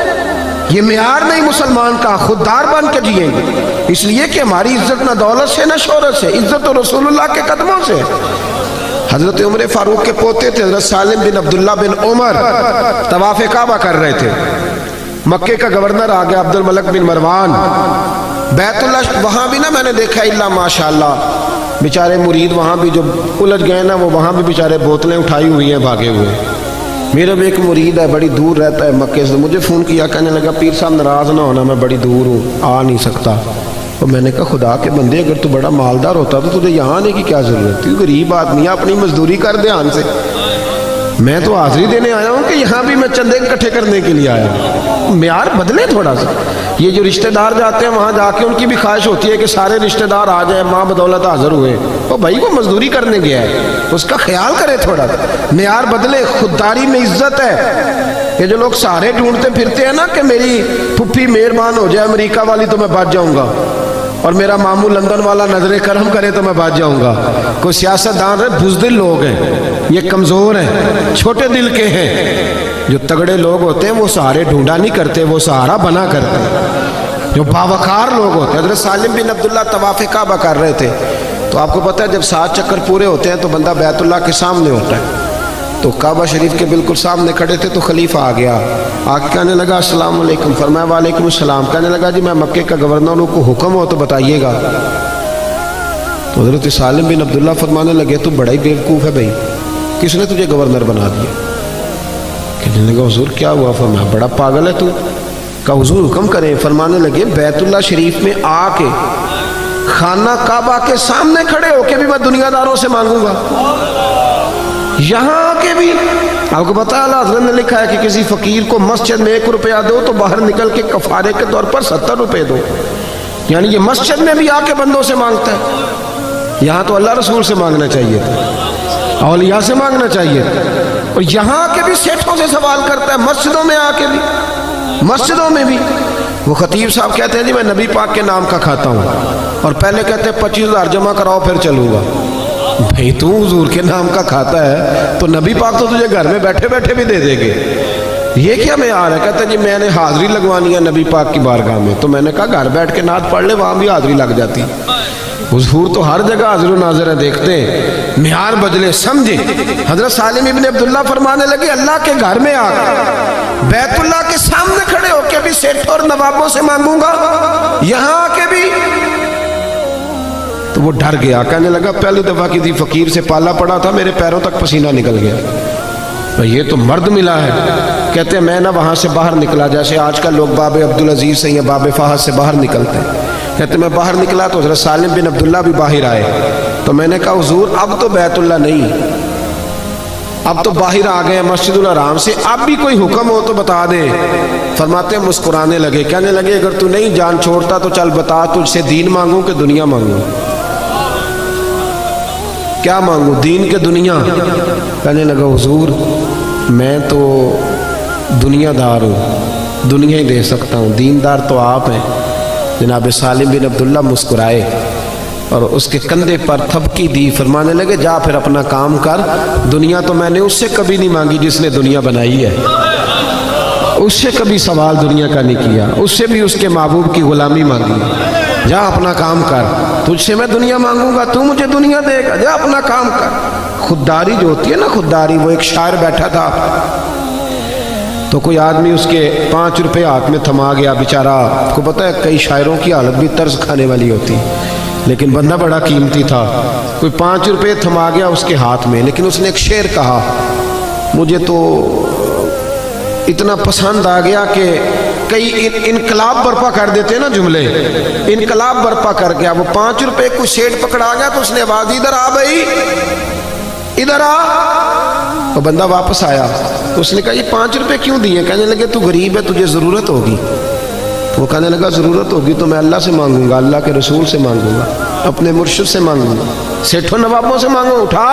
یہ معیار نہیں مسلمان کا، خوددار بن کے جئیں گے، اس لیے کہ ہماری عزت نہ دولت سے نہ شہرت سے، عزت تو رسول اللہ کے قدموں سے۔ حضرت عمر فاروق کے پوتے تھے حضرت سالم بن عبداللہ بن عمر، طواف کعبہ کر رہے تھے، مکے کا گورنر آ گیا عبد الملک بن مروان، بیت اللہ وہاں بھی نا میں نے دیکھا اللہ ماشاءاللہ بیچارے مرید وہاں بھی جو الجھ گئے نا، وہ وہاں بھی بیچارے بوتلیں اٹھائی ہوئی ہیں بھاگے ہوئے۔ میرا بھی ایک مرید ہے بڑی دور رہتا ہے مکے سے، مجھے فون کیا کہنے لگا پیر صاحب ناراض نہ ہونا میں بڑی دور ہوں آ نہیں سکتا۔ اور میں نے کہا خدا کے بندے اگر تو بڑا مالدار ہوتا تو تجھے یہاں آنے کی کیا ضرورت تھی؟ غریب آدمی اپنی مزدوری کر دھیان سے، میں تو حاضری دینے آیا ہوں کہ یہاں بھی میں چندے اکٹھے کرنے کے لیے آیا ہوں۔ معیار بدلے تھوڑا سا۔ یہ جو رشتہ دار جاتے ہیں وہاں جا کے ان کی بھی خواہش ہوتی ہے کہ سارے رشتہ دار آ جائیں، ماں بدولت حاضر ہوئے، وہ بھائی وہ مزدوری کرنے گیا ہے، اس کا خیال کرے تھوڑا سا۔ معیار بدلے، خودداری میں عزت ہے۔ یہ جو لوگ سہارے ڈھونڈتے پھرتے ہیں نا کہ میری پھپھی مہربان ہو جائے امریکہ والی تو میں بچ جاؤں گا، اور میرا ماموں لندن والا نظر کرم کرے تو میں بچ جاؤں گا۔ کوئی سیاست دان رہے بزدل لوگ ہیں، یہ کمزور ہیں، چھوٹے دل کے ہیں۔ جو تگڑے لوگ ہوتے ہیں وہ سہارے ڈھونڈا نہیں کرتے، وہ سہارا بنا کرتے ہیں۔ جو باوقار لوگ ہوتے ہیں، حضرت سالم بن عبداللہ طواف کعبہ کر رہے تھے، تو آپ کو پتہ ہے جب 7 چکر پورے ہوتے ہیں تو بندہ بیت اللہ کے سامنے ہوتا ہے، تو کعبہ شریف کے بالکل سامنے کھڑے تھے تو خلیفہ آ گیا، آ کے کہنے لگا السلام علیکم، فرمایا وعلیکم السلام، کہنے لگا جی میں مکے کا گورنر ہوں، کو حکم ہو تو بتائیے گا۔ تو حضرت سالم بن عبداللہ فرمانے لگے تو بڑا ہی بیوقوف ہے بھائی، کس نے تجھے گورنر بنا دیا؟ کہنے لگا حضور کیا ہوا؟ فرمایا بڑا پاگل ہے تو۔ کہا حضور حکم کریں۔ فرمانے لگے بیت اللہ شریف میں آ کے خانہ کعبہ کے سامنے کھڑے ہو کے بھی میں دنیا داروں سے مانگوں گا، یہاں کے بھی۔ آپ کو پتا ہے حضرت نے لکھا ہے کہ کسی فقیر کو مسجد میں 1 روپیہ دو تو باہر نکل کے کفارے کے طور پر 70 روپے دو، یعنی یہ مسجد میں بھی آ کے بندوں سے مانگتا ہے۔ یہاں تو اللہ رسول سے مانگنا چاہیے تھا، اولیاء سے مانگنا چاہیے تھا، اور یہاں کے بھی سیٹھوں سے سوال کرتا ہے، مسجدوں میں آ کے بھی، مسجدوں میں بھی۔ وہ خطیب صاحب کہتے ہیں جی میں نبی پاک کے نام کا کھاتا ہوں، اور پہلے کہتے ہیں 25,000 جمع کراؤ پھر چلوں گا۔ بھئی تو حضور کے نام کا کھاتا ہے تو نبی پاک تو تجھے گھر میں بیٹھے بیٹھے بھی دے دے گے، یہ کیا معیار ہے؟ کہتا ہے جی میں نے حاضری لگوانی ہے نبی پاک کی بارگاہ میں، تو میں نے کہا گھر بیٹھ کے نعت پڑھ لے، وہاں بھی حاضری لگ جاتی۔ حضور تو ہر جگہ حاضر و ناظر ہے، دیکھتے ہیں۔ معیار بدلے، سمجھے۔ حضرت سالم ابن عبداللہ فرمانے لگے اللہ کے گھر میں آ کر بیت اللہ کے سامنے کھڑے ہو کے بھی سیٹھوں اور نوابوں سے مانگوں گا، یہاں آ کے بھی۔ تو وہ ڈر گیا، کہنے لگا پہلی دفعہ کسی فقیر سے پالا پڑا تھا، میرے پیروں تک پسینہ نکل گیا، یہ تو مرد ملا ہے۔ کہتے ہیں میں نہ وہاں سے باہر نکلا، جیسے آج کل لوگ باب عبدالعزیز سے یا باب فہد سے باہر نکلتے ہیں۔ کہتے ہیں میں باہر نکلا تو حضرت سالم بن عبداللہ بھی باہر آئے، تو میں نے کہا حضور اب تو بیت اللہ نہیں، اب تو باہر آ گئے مسجد الحرام سے، اب بھی کوئی حکم ہو تو بتا دے۔ فرماتے ہیں مسکرانے لگے، کہنے لگے اگر تو نہیں جان چھوڑتا تو چل بتا، تجھ سے دین مانگوں کہ دنیا مانگوں؟ کیا مانگوں، دین کے دنیا؟ کہنے لگا حضور میں تو دنیا دار ہوں، دنیا ہی دے سکتا ہوں، دیندار تو آپ ہیں۔ جناب سالم بن عبداللہ مسکرائے اور اس کے کندھے پر تھپکی دی، فرمانے لگے جا پھر اپنا کام کر، دنیا تو میں نے اس سے کبھی نہیں مانگی جس نے دنیا بنائی ہے، اس سے کبھی سوال دنیا کا نہیں کیا، اس سے بھی اس کے محبوب کی غلامی مانگی۔ جا اپنا کام کر، تجھ سے میں دنیا مانگوں گا تو مجھے دنیا دے گا، جا اپنا کام کر۔ خودداری جو ہوتی ہے نا، خودداری، وہ ایک شاعر بیٹھا تھا تو کوئی آدمی اس کے 5 روپے ہاتھ میں تھما گیا، بیچارہ کو پتہ ہے کئی شاعروں کی حالت بھی طرز کھانے والی ہوتی، لیکن بندہ بڑا قیمتی تھا۔ کوئی 5 روپے تھما گیا اس کے ہاتھ میں، لیکن اس نے ایک شعر کہا، مجھے تو اتنا پسند آ گیا کہ کئی انقلاب برپا کر دیتے ہیں نا جملے، انقلاب برپا کر گیا۔ وہ 5 روپے کو سیٹ پکڑا گیا تو اس نے آواز دی ادھر آ بھائی، ادھر آ۔ وہ بندہ واپس آیا تو اس نے کہا یہ 5 روپے کیوں دیے؟ کہنے لگے تو غریب ہے، تجھے ضرورت ہوگی۔ وہ کہنے لگا ضرورت ہوگی تو میں اللہ سے مانگوں گا، اللہ کے رسول سے مانگوں گا، اپنے مرشد سے مانگوں گا، سیٹھوں نوابوں سے مانگوں۔ اٹھا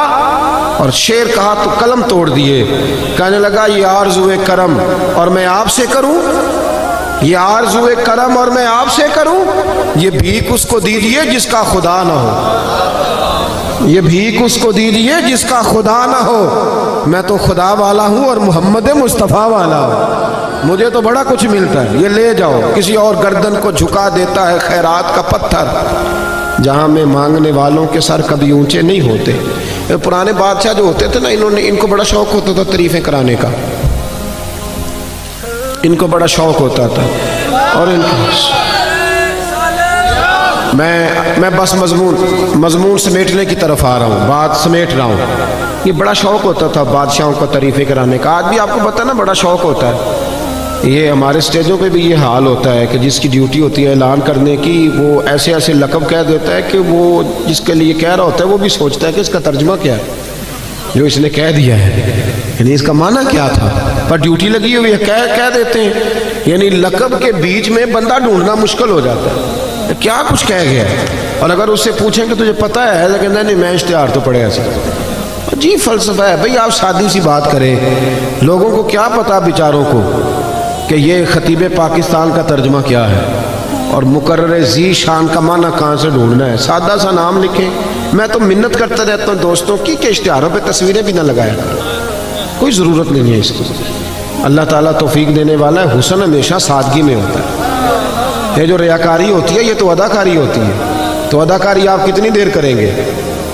اور شعر کہا تو قلم توڑ دیے، کہنے لگا یہ آرزوئے کرم اور میں آپ سے کروں، یہ آرزوئے کرم اور میں آپ سے کروں، یہ بھیک اس کو دیجئے جس کا خدا نہ ہو، یہ بھیک اس کو دیجئے جس کا خدا نہ ہو، میں تو خدا والا ہوں اور محمد مصطفیٰ والا ہوں، مجھے تو بڑا کچھ ملتا ہے، یہ لے جاؤ۔ کسی اور گردن کو جھکا دیتا ہے خیرات کا پتھر، جہاں میں مانگنے والوں کے سر کبھی اونچے نہیں ہوتے۔ پرانے بادشاہ جو ہوتے تھے نا، ان کو بڑا شوق ہوتا تھا تعریفیں کرانے کا، ان کو بڑا شوق ہوتا تھا، اور میں بس مضمون سمیٹنے کی طرف آ رہا ہوں، بات سمیٹ رہا ہوں۔ یہ بڑا شوق ہوتا تھا بادشاہوں کو تعریفیں کرانے کا، آج بھی آپ کو پتہ نا بڑا شوق ہوتا ہے۔ یہ ہمارے اسٹیجوں پہ بھی یہ حال ہوتا ہے کہ جس کی ڈیوٹی ہوتی ہے اعلان کرنے کی، وہ ایسے ایسے لقب کہہ دیتا ہے کہ وہ جس کے لیے کہہ رہا ہوتا ہے وہ بھی سوچتا ہے کہ اس کا ترجمہ کیا ہے جو اس نے کہہ دیا ہے، یعنی اس کا معنی کیا تھا، پر ڈیوٹی لگی ہوئی ہے کہہ دیتے ہیں۔ یعنی لقب کے بیچ میں بندہ ڈھونڈنا مشکل ہو جاتا ہے، کیا کچھ کہہ گیا، اور اگر اس سے پوچھیں کہ تجھے پتہ ہے، لیکن نہیں میں اشتہار تو پڑھے ایسے۔ جی فلسفہ ہے بھئی، آپ سادی سی بات کریں، لوگوں کو کیا پتا بیچاروں کو کہ یہ خطیب پاکستان کا ترجمہ کیا ہے اور مقرر ذی شان کا معنی کہاں سے ڈھونڈنا ہے۔ سادہ سا نام لکھیں۔ میں تو منت کرتا رہتا ہوں دوستوں کی کہ اشتہاروں پہ تصویریں بھی نہ لگایا کرو، کوئی ضرورت نہیں ہے اس کو۔ اللہ تعالیٰ توفیق دینے والا ہے، حسن ہمیشہ سادگی میں ہوتا ہے۔ یہ جو ریاکاری ہوتی ہے یہ تو اداکاری ہوتی ہے، تو اداکاری آپ کتنی دیر کریں گے؟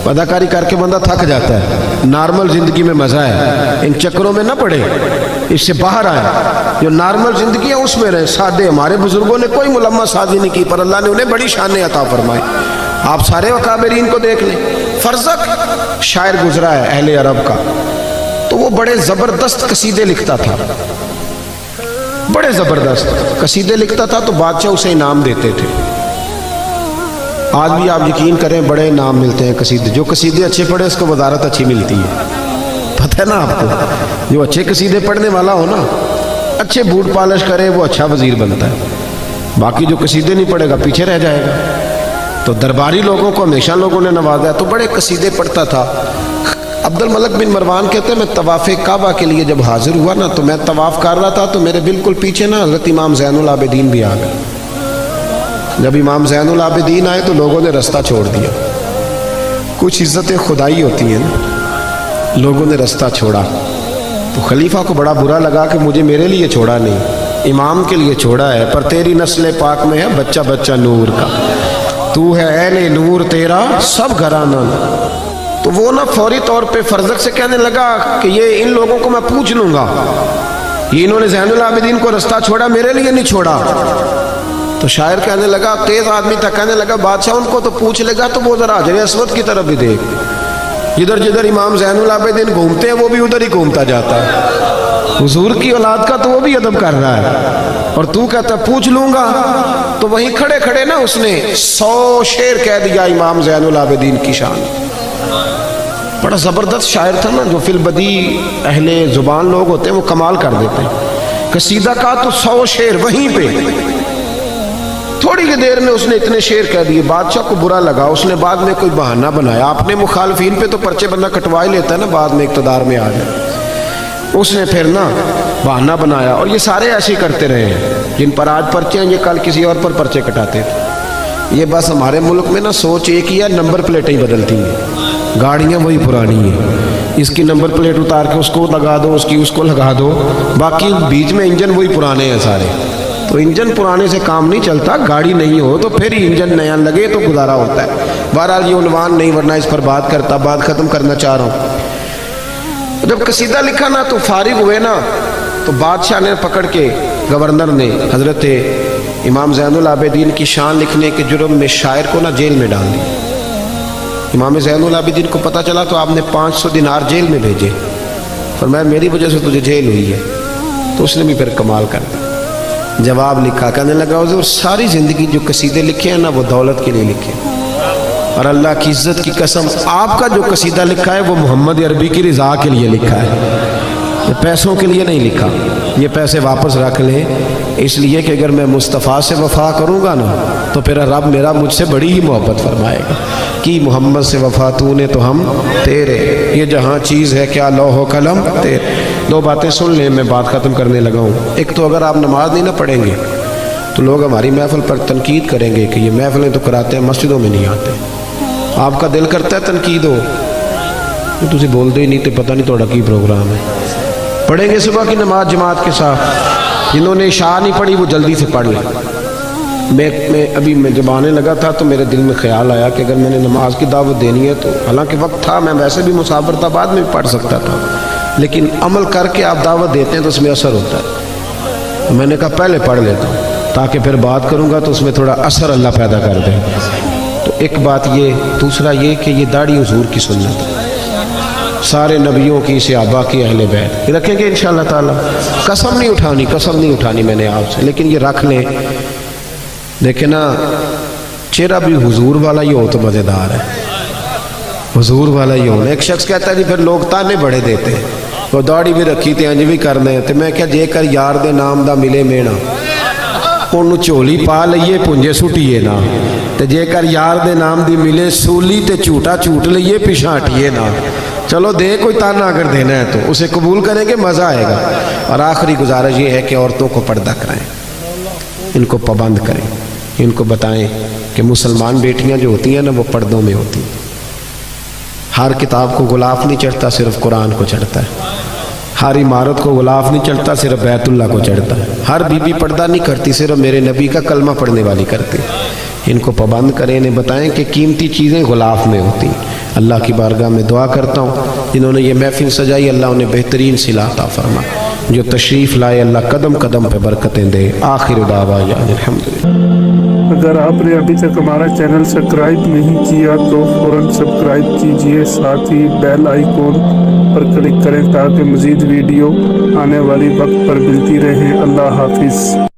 اداکاری کر کے بندہ تھک جاتا ہے۔ نارمل زندگی میں مزہ ہے، ان چکروں میں نہ پڑے، اس سے باہر آئے۔ جو نارمل زندگی ہے اس میں رہے، سادے۔ ہمارے بزرگوں نے کوئی ملمہ سازی نہیں کی، پر اللہ نے انہیں بڑی شانیں عطا فرمائی۔ آپ سارے اکابرین کو دیکھ لیں۔ فرزق شاعر گزرا ہے اہل عرب کا، تو وہ بڑے زبردست قصیدے لکھتا تھا، بڑے زبردست قصیدے لکھتا تھا، تو بادشاہ اسے انعام دیتے تھے۔ آج بھی آپ یقین کریں بڑے انعام ملتے ہیں قصیدے، جو قصیدے اچھے پڑھے اس کو وزارت اچھی ملتی ہے، پتہ ہے نا آپ کو۔ جو اچھے قصیدے پڑھنے والا ہو نا، اچھے بوٹ پالش کرے، وہ اچھا وزیر بنتا ہے۔ باقی جو قصیدے نہیں پڑھے گا پیچھے رہ جائے گا۔ تو درباری لوگوں کو ہمیشہ لوگوں نے نوازا، تو بڑے قصیدے پڑھتا تھا۔ عبد الملک بن مروان کہتے ہیں میں طواف کعبہ کے لیے جب حاضر ہوا نا، تو میں طواف کر رہا تھا، تو میرے بالکل پیچھے نا حضرت امام زین العابدین بھی آ گئے۔ جب امام زین العابدین آئے تو لوگوں نے رستہ چھوڑ دیا۔ کچھ عزتیں خدائی ہوتی ہیں نا، لوگوں نے رستہ چھوڑا، تو خلیفہ کو بڑا برا لگا کہ مجھے میرے لیے چھوڑا نہیں، امام کے لیے چھوڑا ہے، پر تیری نسل پاک میں ہے بچہ بچہ نور کا، تو ہے اہل نور تیرا سب گھرانہ۔ تو وہ نا فوری طور پہ فرزق سے کہنے لگا کہ یہ ان لوگوں کو میں پوچھ لوں گا، یہ انہوں نے زین العابدین کو رستہ چھوڑا، میرے لیے نہیں چھوڑا۔ تو شاعر کہنے لگا، تیز آدمی تھا، کہنے لگا بادشاہ ان کو تو پوچھ لے گا تو وہ ذرا حجر اسود کی طرف بھی دیکھ، جدھر جدھر امام زین العابدین گھومتے ہیں وہ بھی ادھر ہی گھومتا جاتا ہے، حضور کی اولاد کا تو وہ بھی ادب کر رہا ہے، اور تو کہتا پوچھ لوں گا۔ تو وہیں کھڑے کھڑے نا اس نے 100 شعر کہہ دیا امام زین العابدین کی شان۔ بڑا زبردست شاعر تھا نا، جو فی البدی اہل زبان لوگ ہوتے ہیں وہ کمال کر دیتے ہیں۔ قصیدہ کا تو 100 شعر وہیں پہ، تھوڑی کی دیر میں اس نے اتنے شعر کہہ دیے۔ بادشاہ کو برا لگا، اس نے بعد میں کوئی بہانہ بنایا، اپنے مخالفین پہ تو پرچے بندہ کٹوا ہی لیتا ہے نا بعد میں اقتدار میں آ جائے، اس نے پھر نا بہانہ بنایا، اور یہ سارے ایسے کرتے رہے ہیں، جن پر آج پرچے ہیں یہ کل کسی اور پر پرچے کٹاتے تھے۔ یہ بس ہمارے ملک میں نا سوچ ایک ہی ہے، نمبر پلیٹیں بدلتی ہیں، گاڑیاں وہی پرانی ہیں، اس کی نمبر پلیٹ اتار کے اس کو لگا دو، اس کی اس کو لگا دو، باقی بیچ میں انجن وہی پرانے ہیں سارے۔ تو انجن پرانے سے کام نہیں چلتا، گاڑی نہیں ہو تو پھر ہی انجن نیا لگے تو گزارا ہوتا ہے۔ بہرحال یہ عنوان نہیں، ورنہ اس پر بات کرتا، بات ختم کرنا چاہ رہا ہوں۔ جب قصیدہ لکھا نا تو فارغ ہوئے نا، تو بادشاہ نے پکڑ کے، گورنر نے حضرت امام زین العابدین کی شان لکھنے کے جرم میں شاعر کو نا جیل میں ڈال دیا۔ امام زین العابدین کو پتہ چلا تو آپ نے 500 دینار جیل میں بھیجے، فرمایا میری وجہ سے تجھے جیل ہوئی ہے۔ تو اس نے بھی پھر کمال کر دیا، جواب لکھا، کہنے لگا حضور ساری زندگی جو قصیدے لکھے ہیں نا وہ دولت کے لیے لکھے، اور اللہ کی عزت کی قسم آپ کا جو قصیدہ لکھا ہے وہ محمد عربی کی رضا کے لیے لکھا ہے، یہ پیسوں کے لیے نہیں لکھا۔ یہ پیسے واپس رکھ لیں، اس لیے کہ اگر میں مصطفیٰ سے وفا کروں گا نا تو پھر رب میرا مجھ سے بڑی ہی محبت فرمائے گا۔ کی محمد سے وفا تو نے تو ہم تیرے، یہ جہاں چیز ہے کیا لوح و قلم تیرے۔ دو باتیں سن لیں، میں بات ختم کرنے لگا ہوں۔ ایک تو اگر آپ نماز نہیں نہ پڑھیں گے تو لوگ ہماری محفل پر تنقید کریں گے کہ یہ محفلیں تو کراتے ہیں مسجدوں میں نہیں آتے. آپ کا دل کرتا ہے تنقید ہو تو تسی بولتے ہی نہیں، تو پتہ نہیں تھوڑا کی پروگرام ہے. پڑھیں گے صبح کی نماز جماعت کے ساتھ. جنہوں نے عشاء نہیں پڑھی وہ جلدی سے پڑھ لیں. میں جب آنے لگا تھا تو میرے دل میں خیال آیا کہ اگر میں نے نماز کی دعوت دینی ہے تو حالانکہ وقت تھا، میں ویسے بھی مسافر تھا، بعد میں بھی پڑھ سکتا تھا، لیکن عمل کر کے آپ دعوت دیتے ہیں تو اس میں اثر ہوتا ہے. میں نے کہا پہلے پڑھ لیتا ہوں تاکہ پھر بات کروں گا تو اس میں تھوڑا اثر اللہ پیدا کر دے. تو ایک بات یہ، دوسرا یہ کہ یہ داڑھی حضور کی سنت ہے، سارے نبیوں کی، صحابہ کی، اہل بیت رکھیں گے انشاءاللہ تعالی. قسم نہیں اٹھانی میں نے آپ سے، لیکن یہ رکھ لیں. دیکھیں نا، چہرہ بھی حضور والا ہی ہو تو مزیدار ہے، حضور والا ہی ہو. ایک شخص کہتا ہے جی پھر لوگ تانے بڑے دیتے ہیں، وہ داڑھی بھی رکھی تے انج بھی کرنے تے میں کیا جے کر یار دے نام دا ملے مینا انہوں چولی پا لئیے پونجے سٹیے نا، تے جے کر یار دے نام دی ملے سولی تے جھوٹا جھوٹ لئیے پیچھے ہٹیے نا. چلو دے کوئی تانا اگر دینا ہے تو اسے قبول کریں گے، مزہ آئے گا. اور آخری گزارش یہ ہے کہ عورتوں کو پردہ کرائیں، ان کو پابند کریں، ان کو بتائیں کہ مسلمان بیٹیاں جو ہوتی ہیں نا وہ پردوں میں ہوتی ہیں. ہر کتاب کو غلاف نہیں چڑھتا، صرف قرآن کو چڑھتا ہے. ہر عمارت کو غلاف نہیں چڑھتا، صرف بیت اللہ کو چڑھتا ہے. ہر بی بی پردہ نہیں کرتی، صرف میرے نبی کا کلمہ پڑھنے والی کرتی. ان کو پابند کریں، انہیں بتائیں کہ قیمتی چیزیں غلاف میں ہوتی. اللہ کی بارگاہ میں دعا کرتا ہوں جنہوں نے یہ محفل سجائی، اللہ انہیں بہترین صلہ عطا فرما. جو تشریف لائے اللہ قدم قدم پہ برکتیں دے. آخر دعوانا الحمدللہ. اگر آپ نے ابھی تک ہمارا چینل سبسکرائب نہیں کیا تو فوراً سبسکرائب کیجئے، ساتھ ہی بیل آئیکن پر کلک کریں تاکہ مزید ویڈیو آنے والی وقت پر ملتی رہیں. اللہ حافظ.